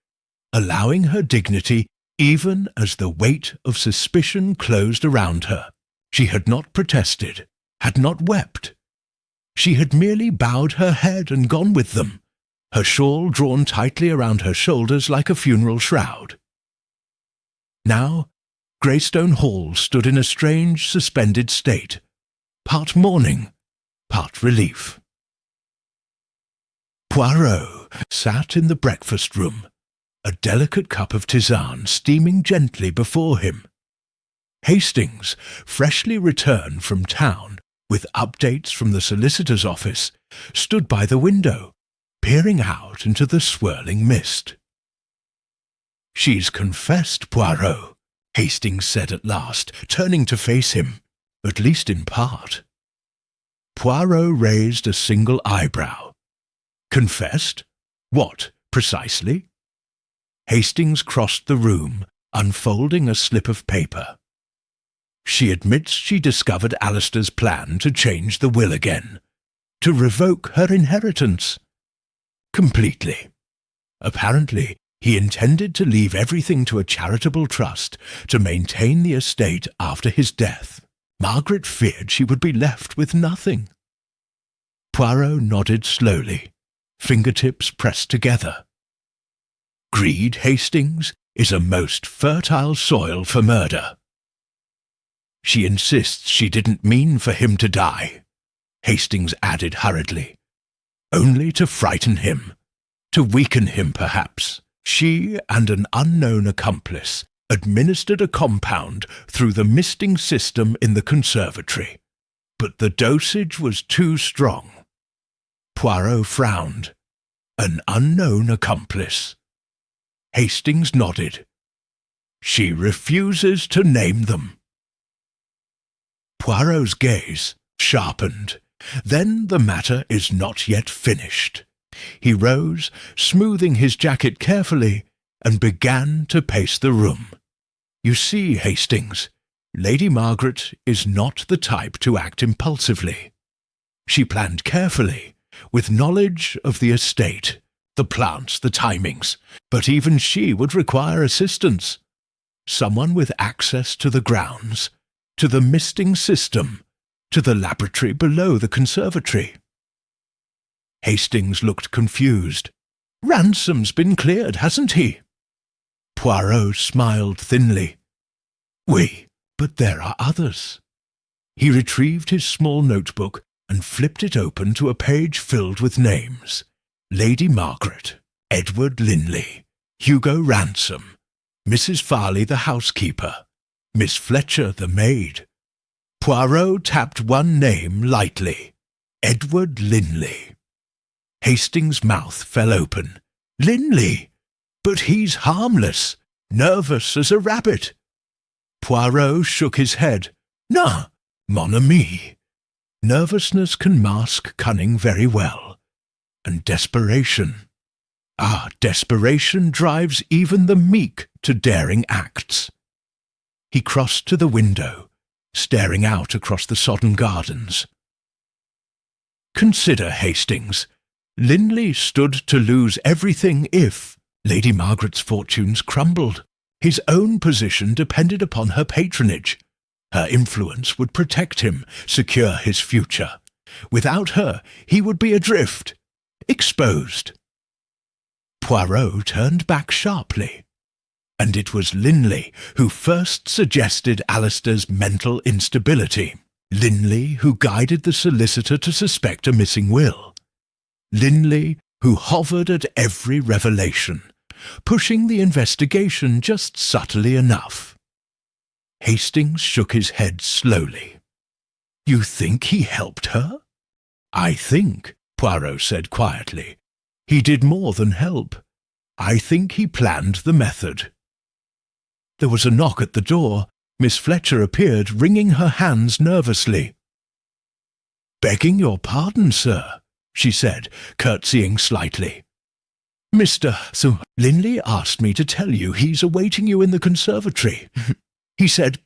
allowing her dignity Even as the weight of suspicion closed around her, she had not protested, had not wept. She had merely bowed her head and gone with them, her shawl drawn tightly around her shoulders like a funeral shroud. Now, Greystone Hall stood in a strange, suspended state, part mourning, part relief. Poirot sat in the breakfast room, a delicate cup of tisane steaming gently before him. Hastings, freshly returned from town with updates from the solicitor's office, stood by the window, peering out into the swirling mist. "She's confessed, Poirot," Hastings said at last, turning to face him, "at least in part." Poirot raised a single eyebrow. "Confessed? What, precisely?" Hastings crossed the room, unfolding a slip of paper. "She admits she discovered Alistair's plan to change the will again, to revoke her inheritance. Completely. Apparently, he intended to leave everything to a charitable trust to maintain the estate after his death. Margaret feared she would be left with nothing." Poirot nodded slowly, fingertips pressed together. "Greed, Hastings, is a most fertile soil for murder." "She insists she didn't mean for him to die," Hastings added hurriedly. "Only to frighten him, to weaken him perhaps. She and an unknown accomplice administered a compound through the misting system in the conservatory, but the dosage was too strong." Poirot frowned. "An unknown accomplice?" Hastings nodded. "She refuses to name them." Poirot's gaze sharpened. "Then the matter is not yet finished." He rose, smoothing his jacket carefully, and began to pace the room. "You see, Hastings, Lady Margaret is not the type to act impulsively. She planned carefully, with knowledge of the estate, the plants, the timings, but even she would require assistance. Someone with access to the grounds, to the misting system, to the laboratory below the conservatory." Hastings looked confused. "Ransom's been cleared, hasn't he?" Poirot smiled thinly. "Oui, but there are others." He retrieved his small notebook and flipped it open to a page filled with names. Lady Margaret, Edward Linley, Hugo Ransom, Mrs. Farley the housekeeper, Miss Fletcher the maid. Poirot tapped one name lightly. Edward Linley. Hastings' mouth fell open. "Linley! But he's harmless, nervous as a rabbit." Poirot shook his head. "Non, mon ami. Nervousness can mask cunning very well. And desperation. Desperation drives even the meek to daring acts." He crossed to the window, staring out across the sodden gardens. "Consider, Hastings. Linley stood to lose everything if Lady Margaret's fortunes crumbled. His own position depended upon her patronage. Her influence would protect him, secure his future. Without her, he would be adrift, exposed." Poirot turned back sharply. And it was Linley who first suggested Alistair's mental instability. Linley who guided the solicitor to suspect a missing will. Linley who hovered at every revelation, pushing the investigation just subtly enough. Hastings shook his head slowly. "You think he helped her?" "I think," Poirot said quietly, "he did more than help. I think he planned the method." There was a knock at the door. Miss Fletcher appeared, wringing her hands nervously. "Begging your pardon, sir," she said, curtsying slightly. "Mr. Linley asked me to tell you he's awaiting you in the conservatory. He said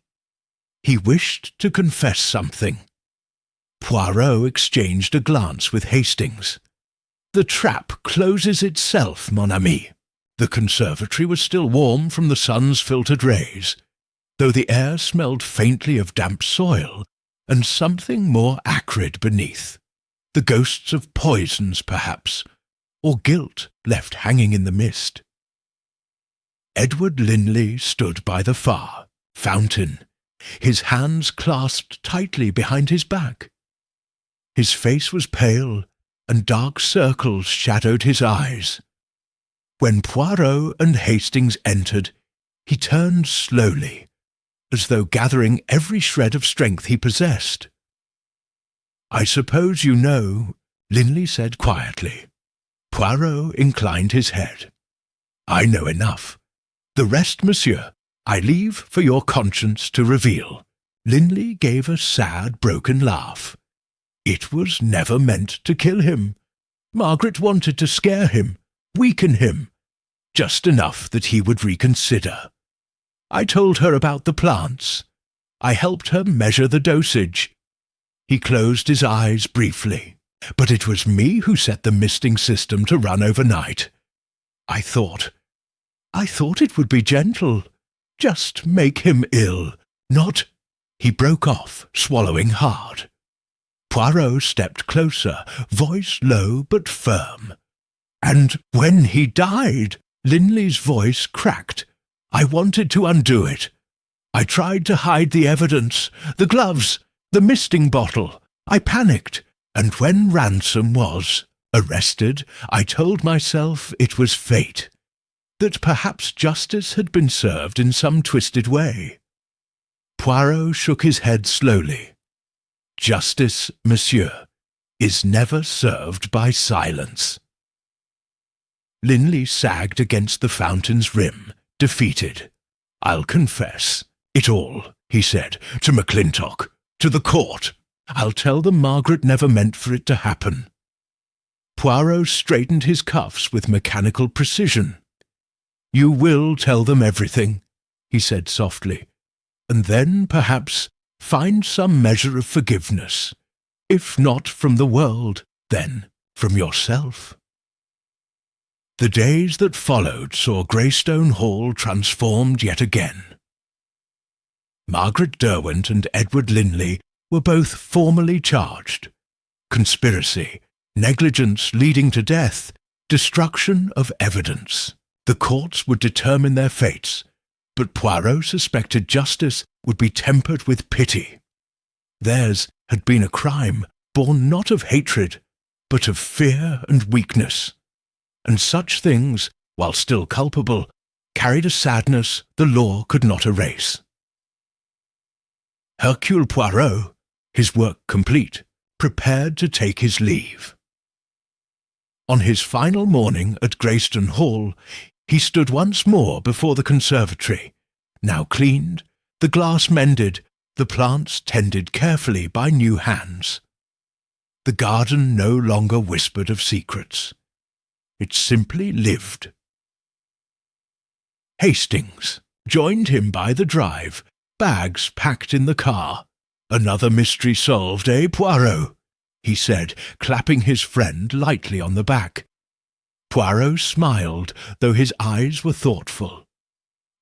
he wished to confess something." Poirot exchanged a glance with Hastings. "The trap closes itself, mon ami. The conservatory was still warm from the sun's filtered rays, though the air smelled faintly of damp soil and something more acrid beneath. The ghosts of poisons, perhaps, or guilt left hanging in the mist. Edward Linley stood by the far fountain, his hands clasped tightly behind his back. His face was pale, and dark circles shadowed his eyes. When Poirot and Hastings entered, he turned slowly, as though gathering every shred of strength he possessed. "I suppose you know," Linley said quietly. Poirot inclined his head. "I know enough. The rest, monsieur, I leave for your conscience to reveal." Linley gave a sad, broken laugh. "It was never meant to kill him. Margaret wanted to scare him, weaken him, just enough that he would reconsider. I told her about the plants. I helped her measure the dosage." He closed his eyes briefly. "But it was me who set the misting system to run overnight. I thought it would be gentle. Just make him ill, not—" He broke off, swallowing hard. Poirot stepped closer, voice low but firm. "And when he died," Linley's voice cracked, "I wanted to undo it. I tried to hide the evidence, the gloves, the misting bottle. I panicked, and when Ransom was arrested, I told myself it was fate, that perhaps justice had been served in some twisted way." Poirot shook his head slowly. "Justice, monsieur, is never served by silence." Linley sagged against the fountain's rim, defeated. "I'll confess it all," he said, "to McClintock, to the court. I'll tell them Margaret never meant for it to happen." Poirot straightened his cuffs with mechanical precision. "You will tell them everything," he said softly, "and then, perhaps, find some measure of forgiveness. If not from the world, then from yourself." The days that followed saw Greystone Hall transformed yet again. Margaret Derwent and Edward Linley were both formally charged. Conspiracy, negligence leading to death, destruction of evidence. The courts would determine their fates, but Poirot suspected justice would be tempered with pity. Theirs had been a crime born not of hatred, but of fear and weakness, and such things, while still culpable, carried a sadness the law could not erase. Hercule Poirot, his work complete, prepared to take his leave. On his final morning at Greystone Hall, he stood once more before the conservatory, now cleaned, the glass mended, the plants tended carefully by new hands. The garden no longer whispered of secrets. It simply lived. Hastings joined him by the drive, bags packed in the car. "Another mystery solved, eh, Poirot?" he said, clapping his friend lightly on the back. Poirot smiled, though his eyes were thoughtful.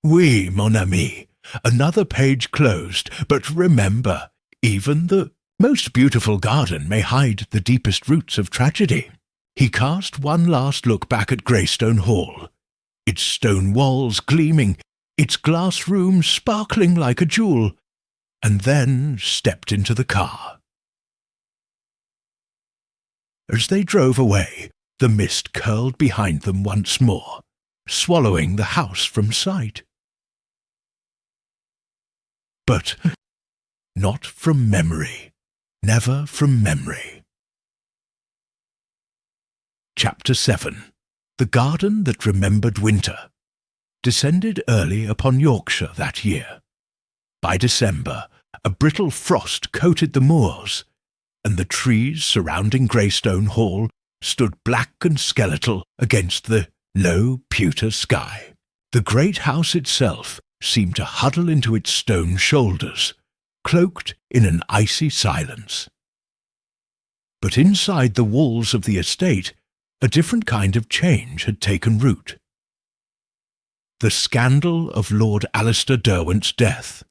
"Oui, mon ami, another page closed, but remember, even the most beautiful garden may hide the deepest roots of tragedy." He cast one last look back at Greystone Hall, its stone walls gleaming, its glass room sparkling like a jewel, and then stepped into the car. As they drove away, the mist curled behind them once more, swallowing the house from sight. But not from memory, never from memory. Chapter 7. The Garden That Remembered Winter descended early upon Yorkshire that year. By December, a brittle frost coated the moors, and the trees surrounding Greystone Hall stood black and skeletal against the low pewter sky. The great house itself seemed to huddle into its stone shoulders, cloaked in an icy silence. But inside the walls of the estate, a different kind of change had taken root. The scandal of Lord Alistair Derwent's death,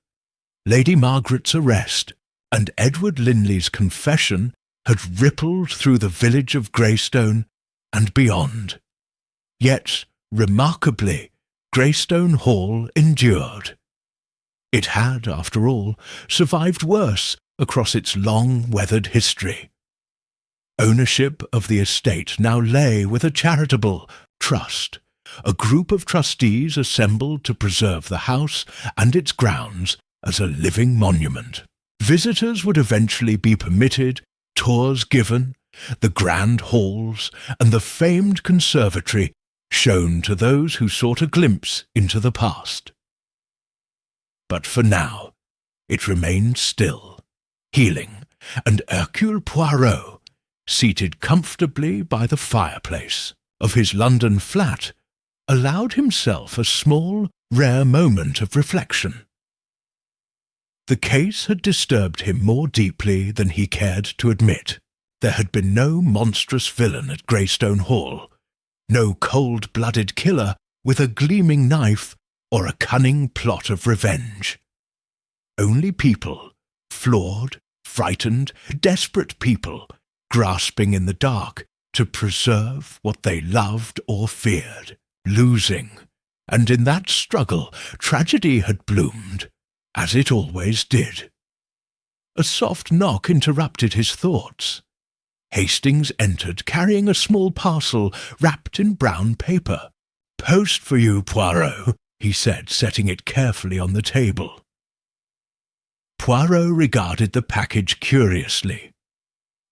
Lady Margaret's arrest, and Edward Linley's confession had rippled through the village of Greystone and beyond. Yet, remarkably, Greystone Hall endured. It had, after all, survived worse across its long weathered history. Ownership of the estate now lay with a charitable trust, a group of trustees assembled to preserve the house and its grounds as a living monument. Visitors would eventually be permitted, tours given, the grand halls and the famed conservatory shown to those who sought a glimpse into the past. But for now, it remained still, healing, and Hercule Poirot, seated comfortably by the fireplace of his London flat, allowed himself a small, rare moment of reflection. The case had disturbed him more deeply than he cared to admit. There had been no monstrous villain at Greystone Hall, no cold-blooded killer with a gleaming knife or a cunning plot of revenge. Only people, flawed, frightened, desperate people, grasping in the dark to preserve what they loved or feared, losing, and in that struggle tragedy had bloomed, as it always did. A soft knock interrupted his thoughts. Hastings entered, carrying a small parcel wrapped in brown paper. "Post for you, Poirot," he said, setting it carefully on the table. Poirot regarded the package curiously.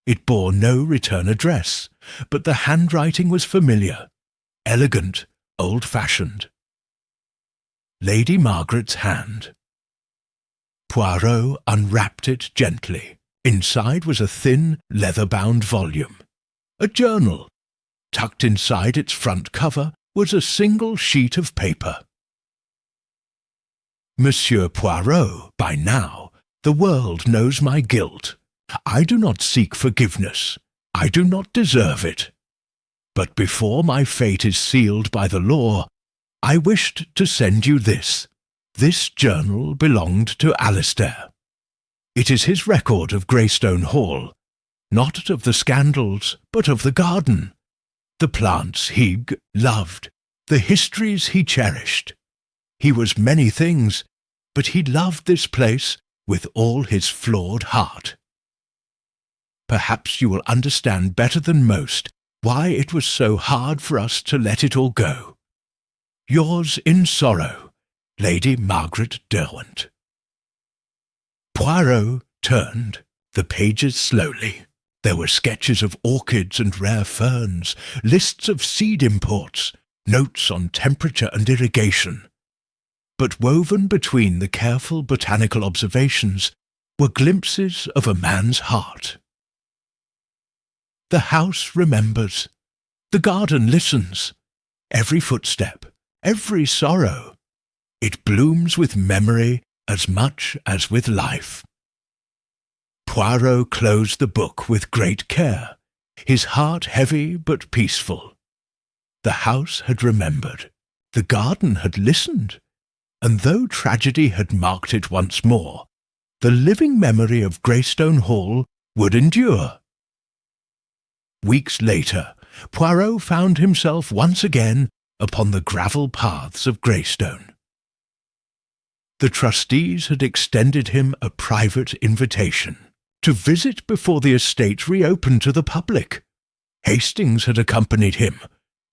It bore no return address, but the handwriting was familiar, elegant, old-fashioned. Lady Margaret's hand. Poirot unwrapped it gently. Inside was a thin, leather-bound volume. A journal. Tucked inside its front cover was a single sheet of paper. "Monsieur Poirot, by now, the world knows my guilt. I do not seek forgiveness. I do not deserve it. But before my fate is sealed by the law, I wished to send you this. This journal belonged to Alistair. It is his record of Greystone Hall, not of the scandals, but of the garden, the plants he loved, the histories he cherished. He was many things, but he loved this place with all his flawed heart. Perhaps you will understand better than most why it was so hard for us to let it all go. Yours in sorrow, Lady Margaret Derwent." Poirot turned the pages slowly. There were sketches of orchids and rare ferns, lists of seed imports, notes on temperature and irrigation. But woven between the careful botanical observations were glimpses of a man's heart. The house remembers. The garden listens. Every footstep, every sorrow. It blooms with memory as much as with life. Poirot closed the book with great care, his heart heavy but peaceful. The house had remembered. The garden had listened. And though tragedy had marked it once more, the living memory of Greystone Hall would endure. Weeks later, Poirot found himself once again upon the gravel paths of Greystone. The trustees had extended him a private invitation to visit before the estate reopened to the public. Hastings had accompanied him,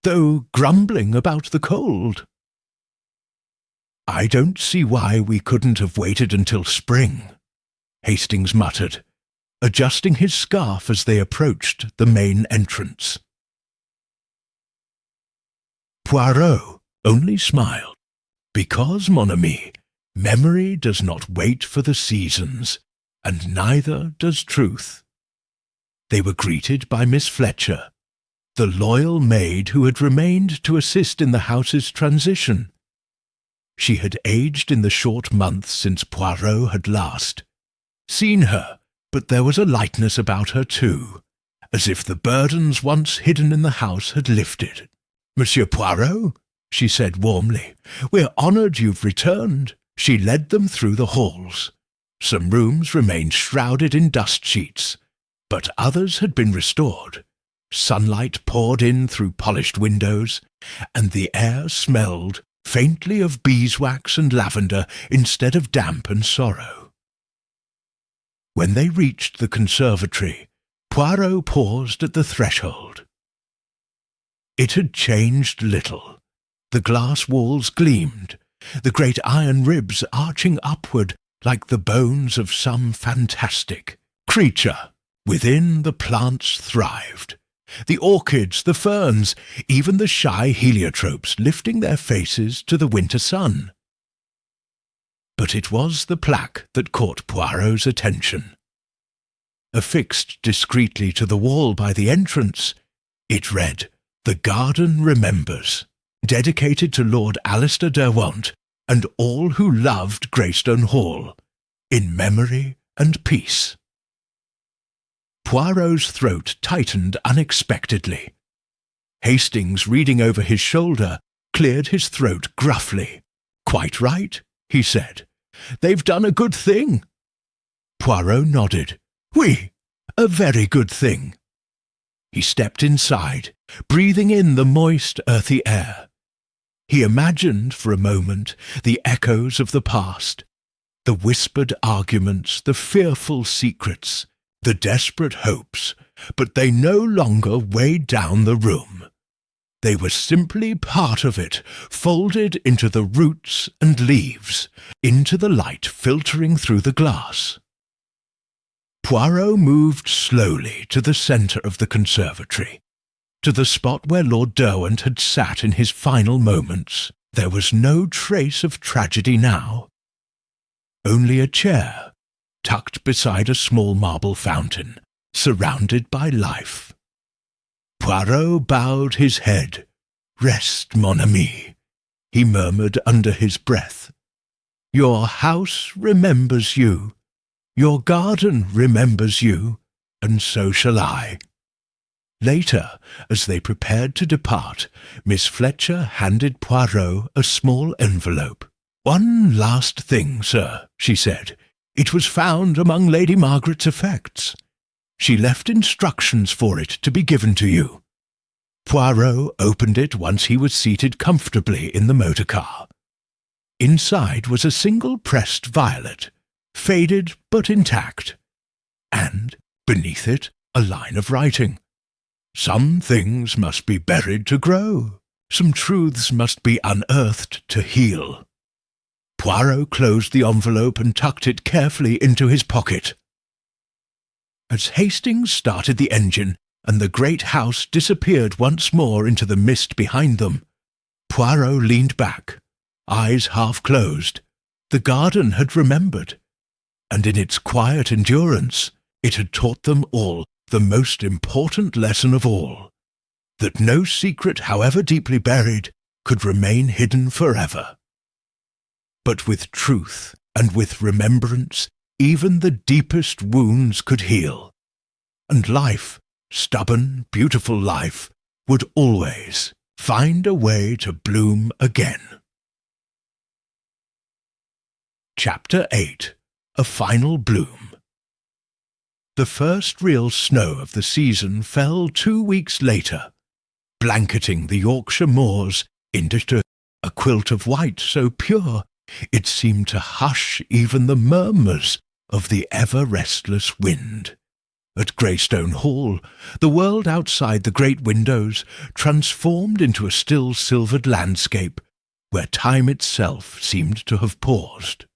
though grumbling about the cold. "I don't see why we couldn't have waited until spring," Hastings muttered, adjusting his scarf as they approached the main entrance. Poirot only smiled. "Because, mon ami, memory does not wait for the seasons, and neither does truth." They were greeted by Miss Fletcher, the loyal maid who had remained to assist in the house's transition. She had aged in the short months since Poirot had last seen her, but there was a lightness about her too, as if the burdens once hidden in the house had lifted. "Monsieur Poirot," she said warmly. "We're honoured you've returned." She led them through the halls. Some rooms remained shrouded in dust sheets, but others had been restored. Sunlight poured in through polished windows, and the air smelled faintly of beeswax and lavender instead of damp and sorrow. When they reached the conservatory, Poirot paused at the threshold. It had changed little. The glass walls gleamed, the great iron ribs arching upward like the bones of some fantastic creature. Within, the plants thrived. The orchids, the ferns, even the shy heliotropes lifting their faces to the winter sun. But it was the plaque that caught Poirot's attention. Affixed discreetly to the wall by the entrance, it read, "The Garden Remembers, dedicated to Lord Alistair Derwent and all who loved Greystone Hall, in memory and peace." Poirot's throat tightened unexpectedly. Hastings, reading over his shoulder, cleared his throat gruffly. "Quite right," he said. "They've done a good thing." Poirot nodded. "Oui, a very good thing." He stepped inside, breathing in the moist, earthy air. He imagined for a moment the echoes of the past, the whispered arguments, the fearful secrets, the desperate hopes, but they no longer weighed down the room. They were simply part of it, folded into the roots and leaves, into the light filtering through the glass. Poirot moved slowly to the centre of the conservatory, to the spot where Lord Derwent had sat in his final moments. There was no trace of tragedy now. Only a chair, tucked beside a small marble fountain, surrounded by life. Poirot bowed his head. "Rest, mon ami," he murmured under his breath. "Your house remembers you, your garden remembers you, and so shall I." Later, as they prepared to depart, Miss Fletcher handed Poirot a small envelope. "One last thing, sir," she said. "It was found among Lady Margaret's effects. She left instructions for it to be given to you." Poirot opened it once he was seated comfortably in the motor car. Inside was a single pressed violet, faded but intact, and, beneath it, a line of writing. "Some things must be buried to grow. Some truths must be unearthed to heal." Poirot closed the envelope and tucked it carefully into his pocket. As Hastings started the engine and the great house disappeared once more into the mist behind them, Poirot leaned back, eyes half closed. The garden had remembered, and in its quiet endurance it had taught them all the most important lesson of all, that no secret, however deeply buried, could remain hidden forever. But with truth and with remembrance, even the deepest wounds could heal, and life, stubborn, beautiful life, would always find a way to bloom again. Chapter 8. A Final Bloom. The first real snow of the season fell 2 weeks later, blanketing the Yorkshire moors into a quilt of white so pure it seemed to hush even the murmurs of the ever-restless wind. At Greystone Hall, the world outside the great windows transformed into a still silvered landscape where time itself seemed to have paused.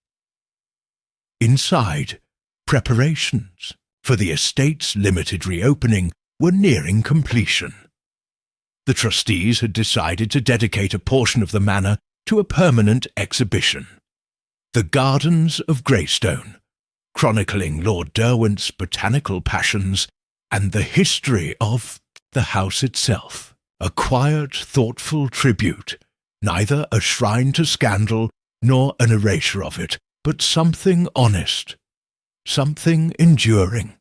Inside, preparations for the estate's limited reopening were nearing completion. The trustees had decided to dedicate a portion of the manor to a permanent exhibition, The Gardens of Greystone, chronicling Lord Derwent's botanical passions and the history of the house itself. A quiet, thoughtful tribute, neither a shrine to scandal nor an erasure of it, but something honest, something enduring.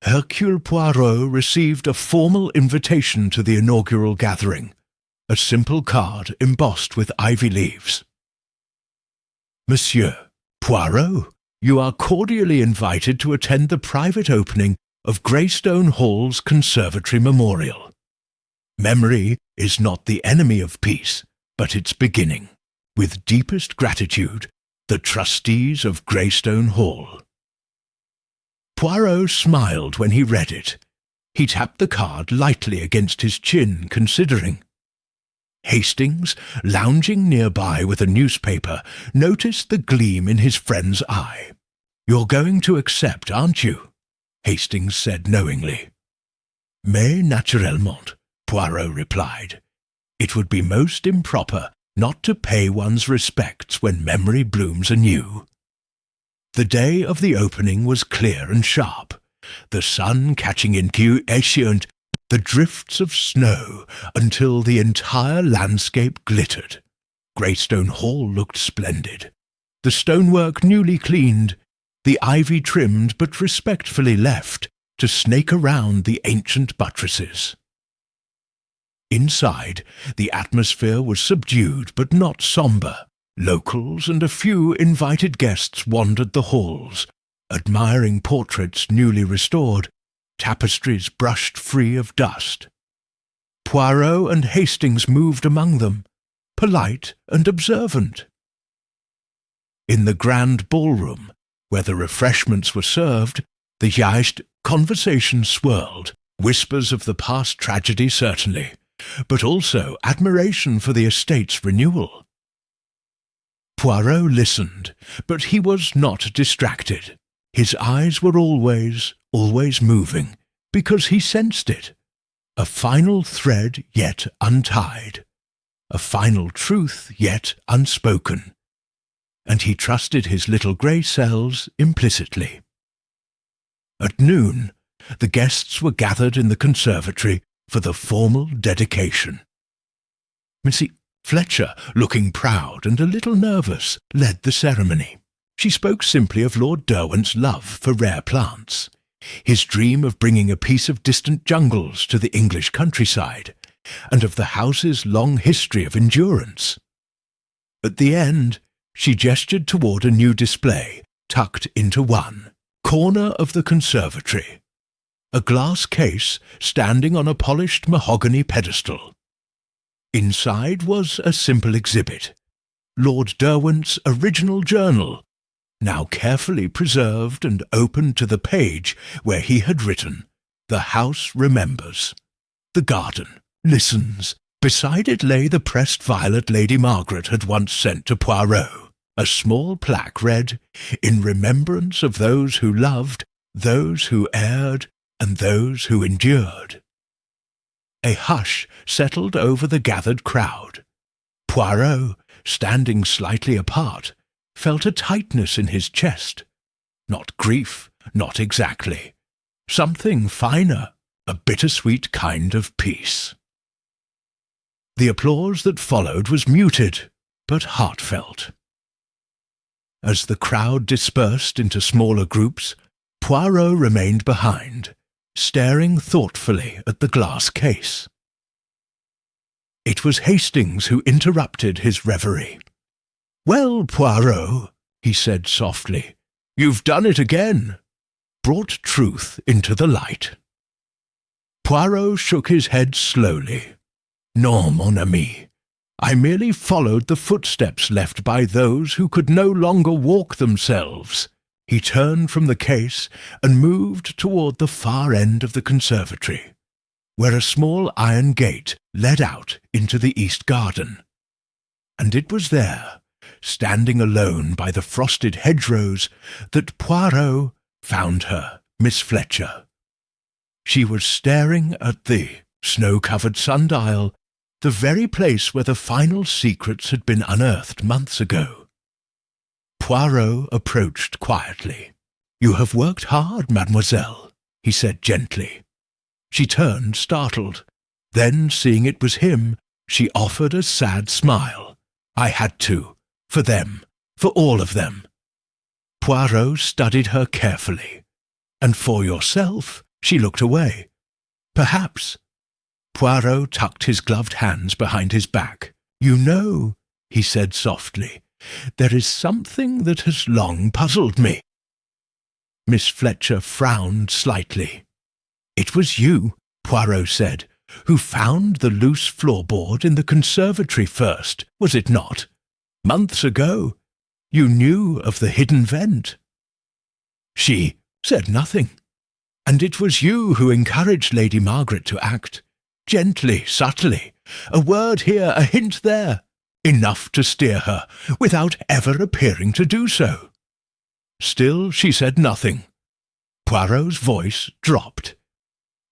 Hercule Poirot received a formal invitation to the inaugural gathering, a simple card embossed with ivy leaves. Monsieur Poirot, you are cordially invited to attend the private opening of Greystone Hall's Conservatory Memorial. Memory is not the enemy of peace, but its beginning. With deepest gratitude, the trustees of Greystone Hall. Poirot smiled when he read it. He tapped the card lightly against his chin, considering. Hastings, lounging nearby with a newspaper, noticed the gleam in his friend's eye. "You're going to accept, aren't you?" Hastings said knowingly. "Mais naturellement," Poirot replied. "It would be most improper not to pay one's respects when memory blooms anew." The day of the opening was clear and sharp, the sun catching into escient the drifts of snow until the entire landscape glittered. Greystone Hall looked splendid, the stonework newly cleaned, the ivy trimmed but respectfully left to snake around the ancient buttresses. Inside, the atmosphere was subdued but not sombre. Locals and a few invited guests wandered the halls, admiring portraits newly restored, tapestries brushed free of dust. Poirot and Hastings moved among them, polite and observant. In the grand ballroom, where the refreshments were served, the yacht conversation swirled, whispers of the past tragedy certainly, but also admiration for the estate's renewal. Poirot listened, but he was not distracted. His eyes were always moving, because he sensed it. A final thread yet untied, a final truth yet unspoken, and he trusted his little grey cells implicitly. At noon, the guests were gathered in the conservatory for the formal dedication. Missy Fletcher, looking proud and a little nervous, led the ceremony. She spoke simply of Lord Derwent's love for rare plants, his dream of bringing a piece of distant jungles to the English countryside, and of the house's long history of endurance. At the end, she gestured toward a new display, tucked into one corner of the conservatory, a glass case standing on a polished mahogany pedestal. Inside was a simple exhibit, Lord Derwent's original journal, now carefully preserved and open to the page where he had written, "The house remembers. The garden listens." Beside it lay the pressed violet Lady Margaret had once sent to Poirot. A small plaque read, "In remembrance of those who loved, those who erred, and those who endured." A hush settled over the gathered crowd. Poirot, standing slightly apart, felt a tightness in his chest. Not grief, not exactly. Something finer, a bittersweet kind of peace. The applause that followed was muted, but heartfelt. As the crowd dispersed into smaller groups, Poirot remained behind, staring thoughtfully at the glass case. It was Hastings who interrupted his reverie. "Well, Poirot," he said softly, "you've done it again. Brought truth into the light." Poirot shook his head slowly. "Non, mon ami. I merely followed the footsteps left by those who could no longer walk themselves." He turned from the case and moved toward the far end of the conservatory, where a small iron gate led out into the east garden. And it was there, standing alone by the frosted hedgerows, that Poirot found her, Miss Fletcher. She was staring at the snow-covered sundial, the very place where the final secrets had been unearthed months ago. Poirot approached quietly. "You have worked hard, mademoiselle," he said gently. She turned, startled. Then, seeing it was him, she offered a sad smile. "I had to. For them. For all of them." Poirot studied her carefully. "And for yourself?" She looked away. "Perhaps. Poirot tucked his gloved hands behind his back. "You know," he said softly, "there is something that has long puzzled me." Miss Fletcher frowned slightly. "It was you," Poirot said, "who found the loose floorboard in the conservatory first, was it not? Months ago. You knew of the hidden vent." She said nothing. "And it was you who encouraged Lady Margaret to act. Gently, subtly, a word here, a hint there, enough to steer her, without ever appearing to do so." Still she said nothing. Poirot's voice dropped.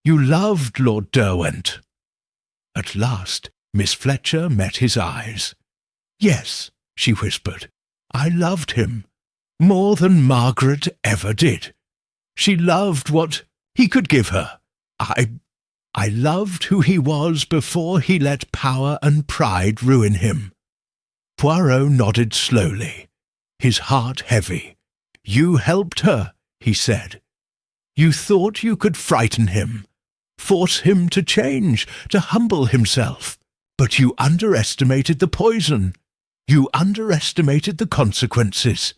"You loved Lord Derwent." At last Miss Fletcher met his eyes. "Yes," she whispered, "I loved him, more than Margaret ever did. She loved what he could give her. I loved who he was before he let power and pride ruin him." Poirot nodded slowly, his heart heavy. "You helped her," he said. "You thought you could frighten him, force him to change, to humble himself. But you underestimated the poison. You underestimated the consequences."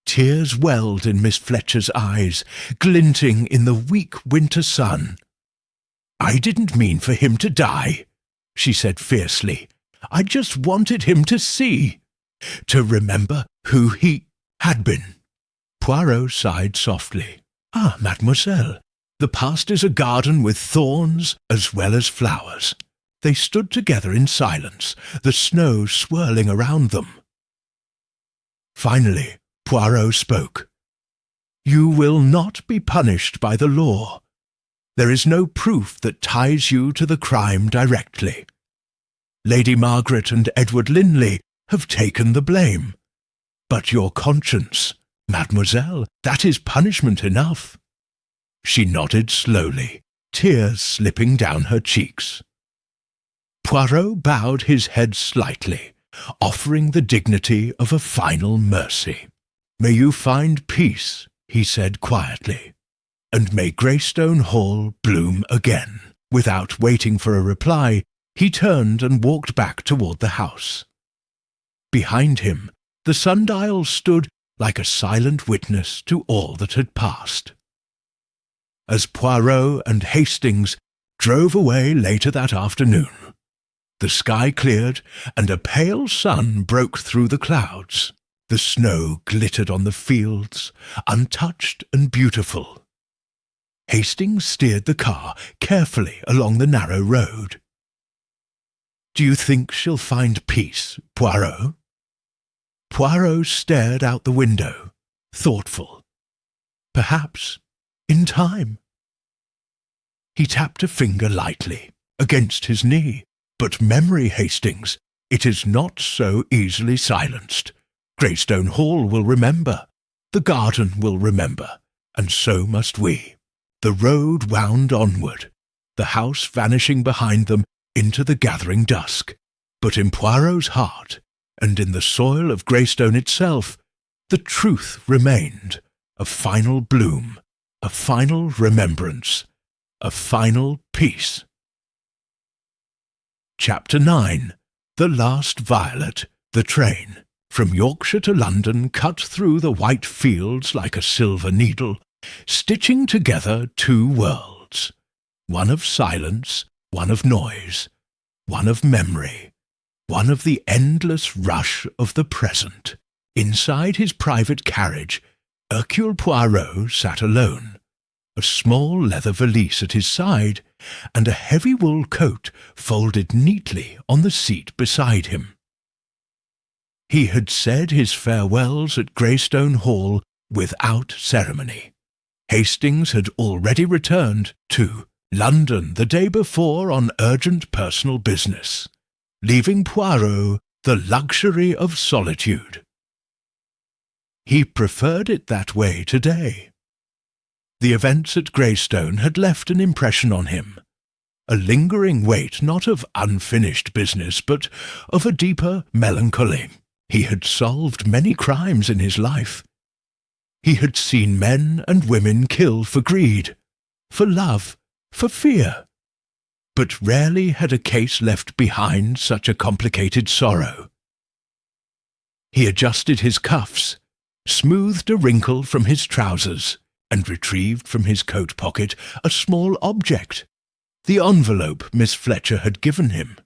Tears welled in Miss Fletcher's eyes, glinting in the weak winter sun. "I didn't mean for him to die," she said fiercely. "I just wanted him to see, to remember who he had been." Poirot sighed softly. "Ah, mademoiselle, the past is a garden with thorns as well as flowers." They stood together in silence, the snow swirling around them. Finally, Poirot spoke. "You will not be punished by the law. There is no proof that ties you to the crime directly. Lady Margaret and Edward Linley have taken the blame. But your conscience, mademoiselle, that is punishment enough." She nodded slowly, tears slipping down her cheeks. Poirot bowed his head slightly, offering the dignity of a final mercy. "May you find peace," he said quietly, "and may Greystone Hall bloom again." Without waiting for a reply, he turned and walked back toward the house. Behind him, the sundial stood like a silent witness to all that had passed. As Poirot and Hastings drove away later that afternoon, the sky cleared and a pale sun broke through the clouds. The snow glittered on the fields, untouched and beautiful. Hastings steered the car carefully along the narrow road. "Do you think she'll find peace, Poirot?" Poirot stared out the window, thoughtful. "Perhaps, in time." He tapped a finger lightly against his knee. "But memory, Hastings, it is not so easily silenced. Greystone Hall will remember, the garden will remember, and so must we." The road wound onward, the house vanishing behind them into the gathering dusk. But in Poirot's heart, and in the soil of Greystone itself, the truth remained, a final bloom, a final remembrance, a final peace. Chapter 9. The Last Violet, the train. From Yorkshire to London, cut through the white fields like a silver needle, stitching together two worlds, one of silence, one of noise, one of memory, one of the endless rush of the present. Inside his private carriage, Hercule Poirot sat alone, a small leather valise at his side, and a heavy wool coat folded neatly on the seat beside him. He had said his farewells at Greystone Hall without ceremony. Hastings had already returned to London the day before on urgent personal business, leaving Poirot the luxury of solitude. He preferred it that way today. The events at Greystone had left an impression on him, a lingering weight not of unfinished business, but of a deeper melancholy. He had solved many crimes in his life. He had seen men and women kill for greed, for love, for fear. but rarely had a case left behind such a complicated sorrow. He adjusted his cuffs, smoothed a wrinkle from his trousers, and retrieved from his coat pocket a small object, the envelope Miss Fletcher had given him.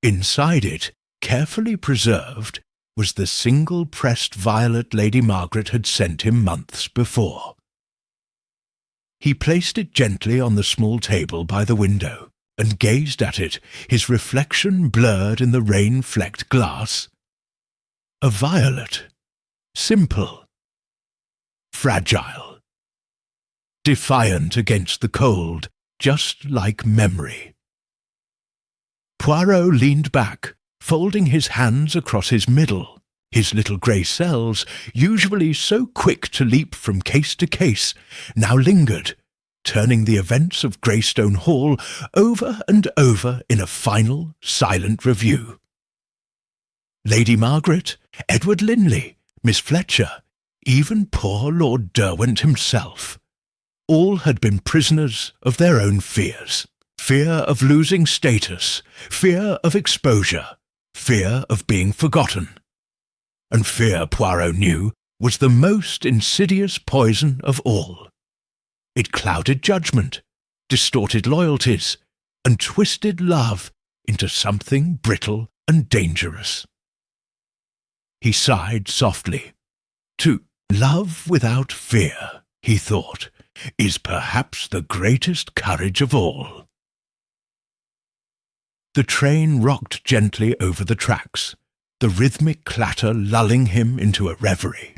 Inside it, carefully preserved, was the single pressed violet Lady Margaret had sent him months before. He placed it gently on the small table by the window, and gazed at it, his reflection blurred in the rain-flecked glass. A violet, simple, fragile, defiant against the cold, just like memory. Poirot leaned back, folding his hands across his middle, his little grey cells, usually so quick to leap from case to case, now lingered, turning the events of Greystone Hall over and over in a final, silent review. Lady Margaret, Edward Linley, Miss Fletcher, even poor Lord Derwent himself, all had been prisoners of their own fears. Fear of losing status, fear of exposure, fear of being forgotten. And fear, Poirot knew, was the most insidious poison of all. It clouded judgment, distorted loyalties, and twisted love into something brittle and dangerous. He sighed softly. To love without fear, he thought, is perhaps the greatest courage of all. The train rocked gently over the tracks, the rhythmic clatter lulling him into a reverie.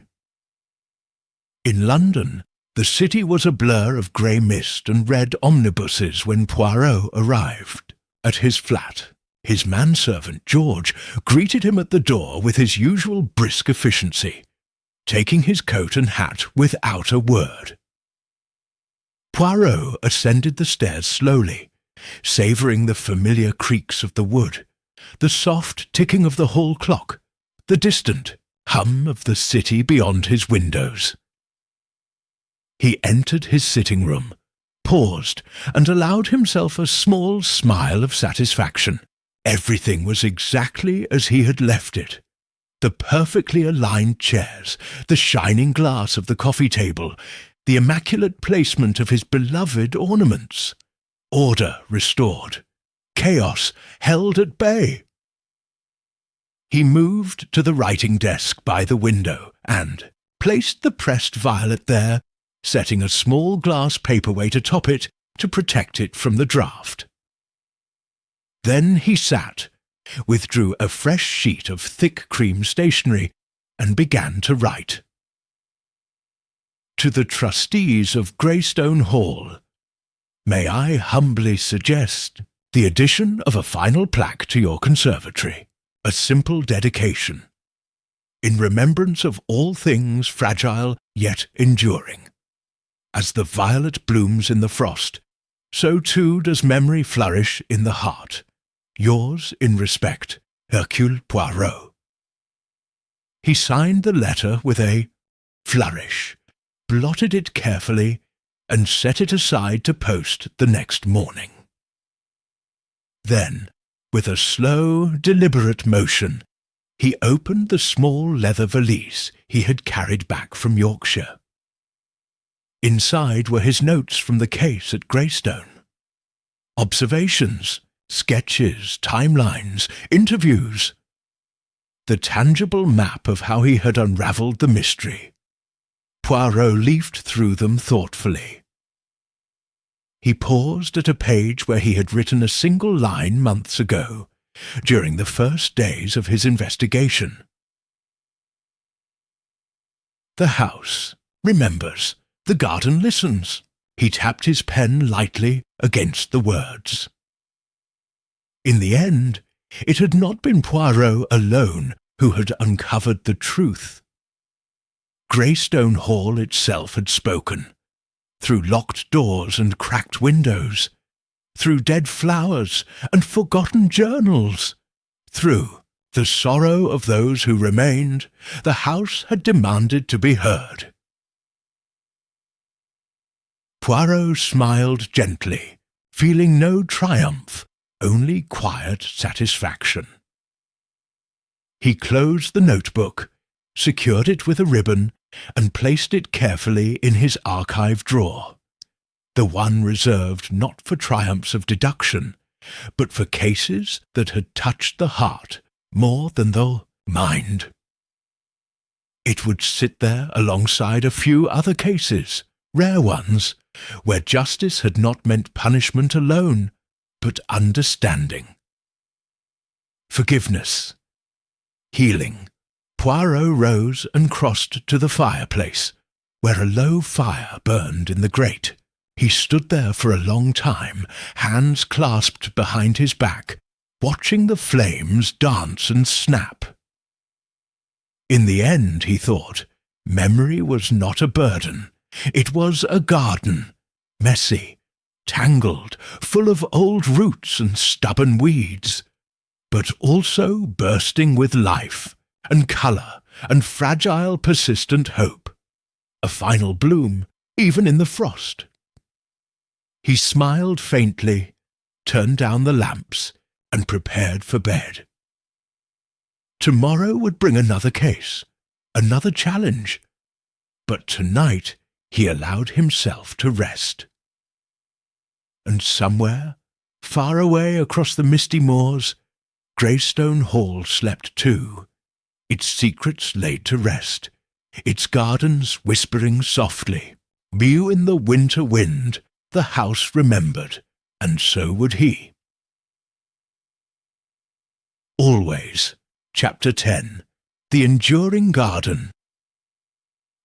In London, the city was a blur of grey mist and red omnibuses when Poirot arrived. At his flat, his manservant, George, greeted him at the door with his usual brisk efficiency, taking his coat and hat without a word. Poirot ascended the stairs slowly, savouring the familiar creaks of the wood, the soft ticking of the hall clock, the distant hum of the city beyond his windows. He entered his sitting room, paused, and allowed himself a small smile of satisfaction. Everything was exactly as he had left it. The perfectly aligned chairs, the shining glass of the coffee table, the immaculate placement of his beloved ornaments. Order restored, chaos held at bay. He moved to the writing desk by the window and placed the pressed violet there, setting a small glass paperweight atop it to protect it from the draught. Then he sat, withdrew a fresh sheet of thick cream stationery, and began to write. To the trustees of Greystone Hall, may I humbly suggest the addition of a final plaque to your conservatory, a simple dedication, in remembrance of all things fragile yet enduring. As the violet blooms in the frost, so too does memory flourish in the heart. Yours in respect, Hercule Poirot. He signed the letter with a flourish, blotted it carefully, and set it aside to post the next morning. Then, with a slow, deliberate motion, he opened the small leather valise he had carried back from Yorkshire. Inside were his notes from the case at Greystone. Observations, sketches, timelines, interviews. The tangible map of how he had unravelled the mystery. Poirot leafed through them thoughtfully. He paused at a page where he had written a single line months ago, during the first days of his investigation. The house remembers, the garden listens. He tapped his pen lightly against the words. In the end, it had not been Poirot alone who had uncovered the truth. Greystone Hall itself had spoken, through locked doors and cracked windows, through dead flowers and forgotten journals, through the sorrow of those who remained. The house had demanded to be heard. Poirot smiled gently, feeling no triumph, only quiet satisfaction. He closed the notebook, secured it with a ribbon, and placed it carefully in his archive drawer, the one reserved not for triumphs of deduction, but for cases that had touched the heart more than the mind. It would sit there alongside a few other cases, rare ones, where justice had not meant punishment alone, but understanding. Forgiveness. Healing. Poirot rose and crossed to the fireplace, where a low fire burned in the grate. He stood there for a long time, hands clasped behind his back, watching the flames dance and snap. In the end, he thought, memory was not a burden. It was a garden, messy, tangled, full of old roots and stubborn weeds, but also bursting with life and colour and fragile, persistent hope, a final bloom even in the frost. He smiled faintly, turned down the lamps, and prepared for bed. Tomorrow would bring another case, another challenge, but tonight he allowed himself to rest. And somewhere, far away across the misty moors, Greystone Hall slept too, its secrets laid to rest, its gardens whispering softly. Mew in the winter wind, the house remembered, and so would he. Always. Chapter 10. The Enduring Garden.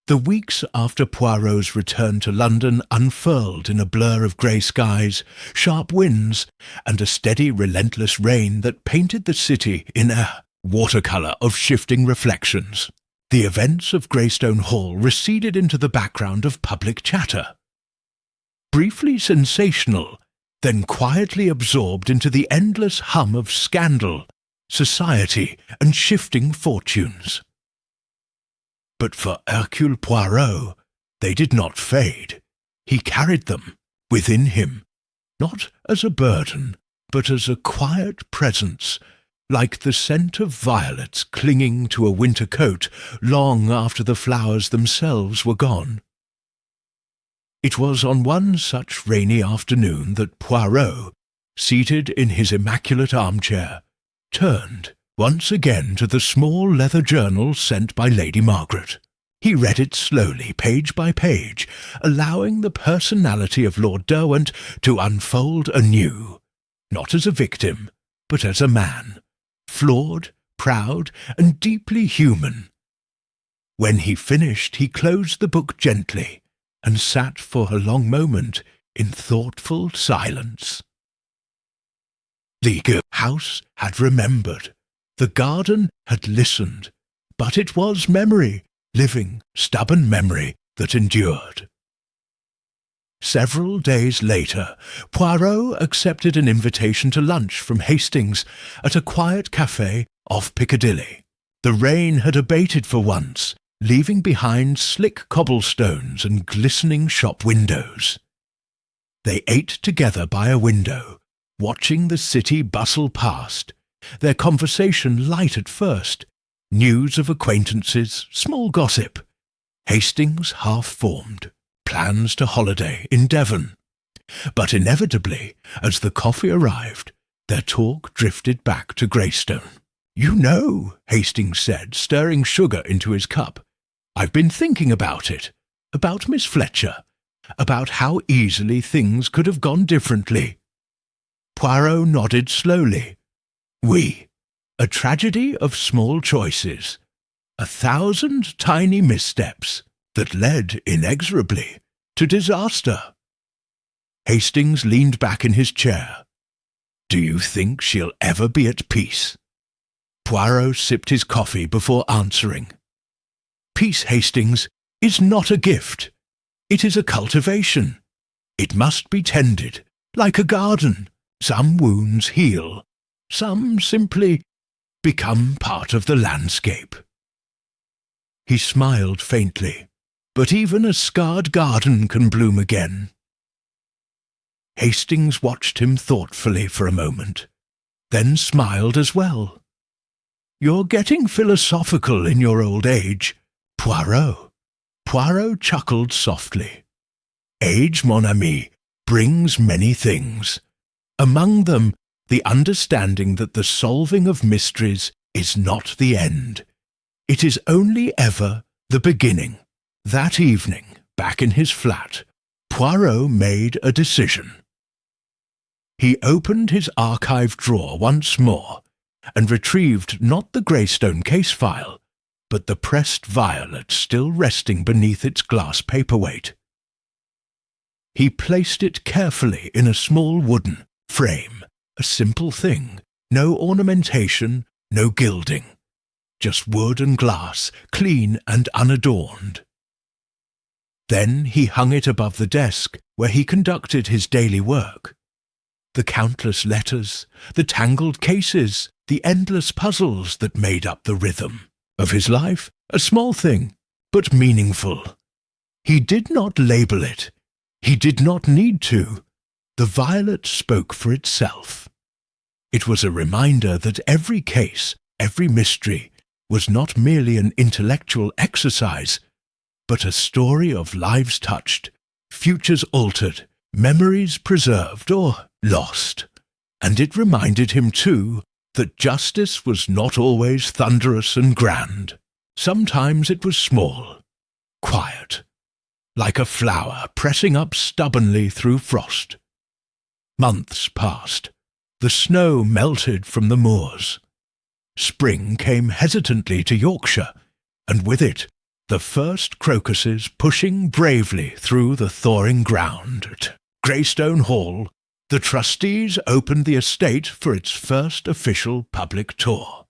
The weeks after Poirot's return to London unfurled in a blur of grey skies, sharp winds, and a steady, relentless rain that painted the city in a watercolour of shifting reflections. The events of Greystone Hall receded into the background of public chatter. Briefly sensational, then quietly absorbed into the endless hum of scandal, society, and shifting fortunes. But for Hercule Poirot, they did not fade. He carried them within him, not as a burden, but as a quiet presence, like the scent of violets clinging to a winter coat long after the flowers themselves were gone. It was on one such rainy afternoon that Poirot, seated in his immaculate armchair, turned once again to the small leather journal sent by Lady Margaret. He read it slowly, page by page, allowing the personality of Lord Derwent to unfold anew, not as a victim, but as a man, flawed, proud, and deeply human. When he finished, he closed the book gently, and sat for a long moment in thoughtful silence. The house had remembered. The garden had listened. But it was memory, living, stubborn memory, that endured. Several days later, Poirot accepted an invitation to lunch from Hastings at a quiet café off Piccadilly. The rain had abated for once, leaving behind slick cobblestones and glistening shop windows. They ate together by a window, watching the city bustle past, their conversation light at first, news of acquaintances, small gossip. Hastings half-formed, plans to holiday in Devon. But inevitably, as the coffee arrived, their talk drifted back to Greystone. "You know," Hastings said, stirring sugar into his cup, "I've been thinking about it, about Miss Fletcher, about how easily things could have gone differently." Poirot nodded slowly. "Oui, a tragedy of small choices, 1,000 tiny missteps that led inexorably to disaster." Hastings leaned back in his chair. "Do you think she'll ever be at peace?" Poirot sipped his coffee before answering. "Peace, Hastings, is not a gift. It is a cultivation. It must be tended, like a garden. Some wounds heal, some simply become part of the landscape." He smiled faintly. "But even a scarred garden can bloom again." Hastings watched him thoughtfully for a moment, then smiled as well. "You're getting philosophical in your old age, Poirot." Poirot chuckled softly. "Age, mon ami, brings many things. Among them, the understanding that the solving of mysteries is not the end. It is only ever the beginning." That evening, back in his flat, Poirot made a decision. He opened his archive drawer once more and retrieved not the Greystone case file, but the pressed violet still resting beneath its glass paperweight. He placed it carefully in a small wooden frame, a simple thing, no ornamentation, no gilding, just wood and glass, clean and unadorned. Then he hung it above the desk where he conducted his daily work. The countless letters, the tangled cases, the endless puzzles that made up the rhythm of his life, a small thing, but meaningful. He did not label it. He did not need to. The violet spoke for itself. It was a reminder that every case, every mystery, was not merely an intellectual exercise, but a story of lives touched, futures altered, memories preserved or lost. And it reminded him, too, that justice was not always thunderous and grand. Sometimes it was small, quiet, like a flower pressing up stubbornly through frost. Months passed. The snow melted from the moors. Spring came hesitantly to Yorkshire, and with it the first crocuses pushing bravely through the thawing ground. At Greystone Hall, the trustees opened the estate for its first official public tour.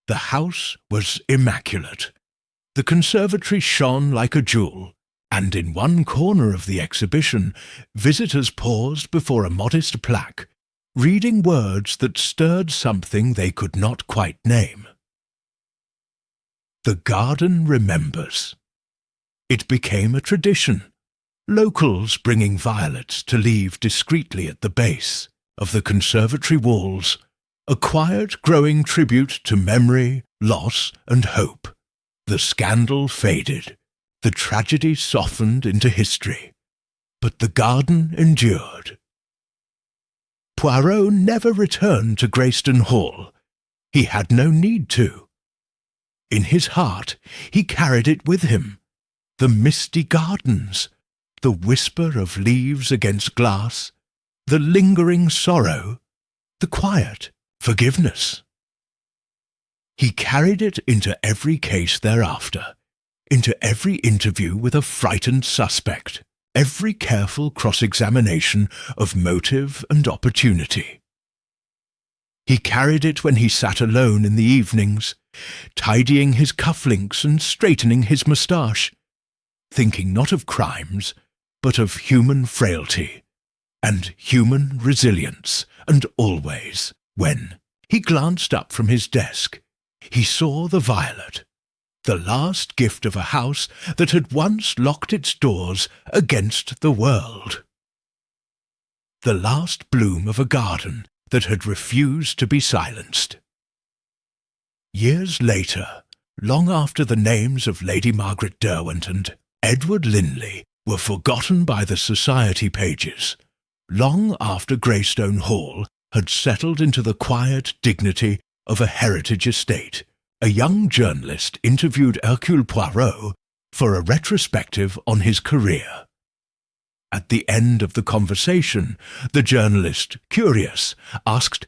The house was immaculate. The conservatory shone like a jewel, and in one corner of the exhibition, visitors paused before a modest plaque, reading words that stirred something they could not quite name. "The garden remembers." It became a tradition, locals bringing violets to leave discreetly at the base of the conservatory walls, a quiet, growing tribute to memory, loss, and hope. The scandal faded, the tragedy softened into history, but the garden endured. Poirot never returned to Greystone Hall. He had no need to. In his heart, he carried it with him. The misty gardens, the whisper of leaves against glass, the lingering sorrow, the quiet forgiveness. He carried it into every case thereafter, into every interview with a frightened suspect, every careful cross-examination of motive and opportunity. He carried it when he sat alone in the evenings, tidying his cufflinks and straightening his moustache, thinking not of crimes, but of human frailty and human resilience, and always, when he glanced up from his desk, he saw the violet, the last gift of a house that had once locked its doors against the world. The last bloom of a garden that had refused to be silenced. Years later, long after the names of Lady Margaret Derwent and Edward Linley were forgotten by the society pages, long after Greystone Hall had settled into the quiet dignity of a heritage estate, a young journalist interviewed Hercule Poirot for a retrospective on his career. At the end of the conversation, the journalist, curious, asked,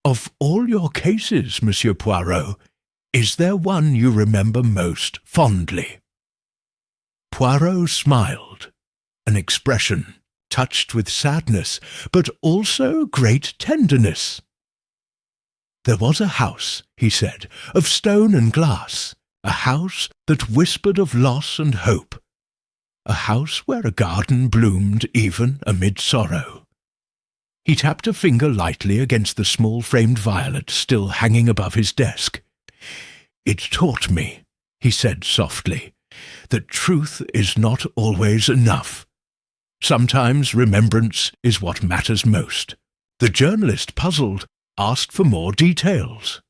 "Of all your cases, Monsieur Poirot, is there one you remember most fondly?" Poirot smiled, an expression touched with sadness, but also great tenderness. "There was a house," he said, "of stone and glass, a house that whispered of loss and hope, a house where a garden bloomed even amid sorrow." He tapped a finger lightly against the small framed violet still hanging above his desk. "It taught me," he said softly, "that truth is not always enough. Sometimes remembrance is what matters most. The journalist, puzzled, asked for more details.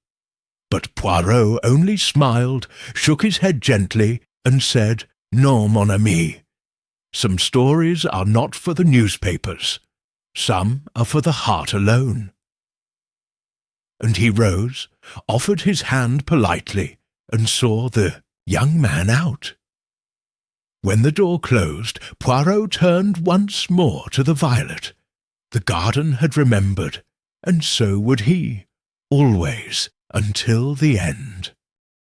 But Poirot only smiled, shook his head gently, and said, "Non, mon ami. Some stories are not for the newspapers. Some are for the heart alone." And he rose, offered his hand politely, and saw the young man out. When the door closed, Poirot turned once more to the violet. The garden had remembered, and so would he, always, until the end.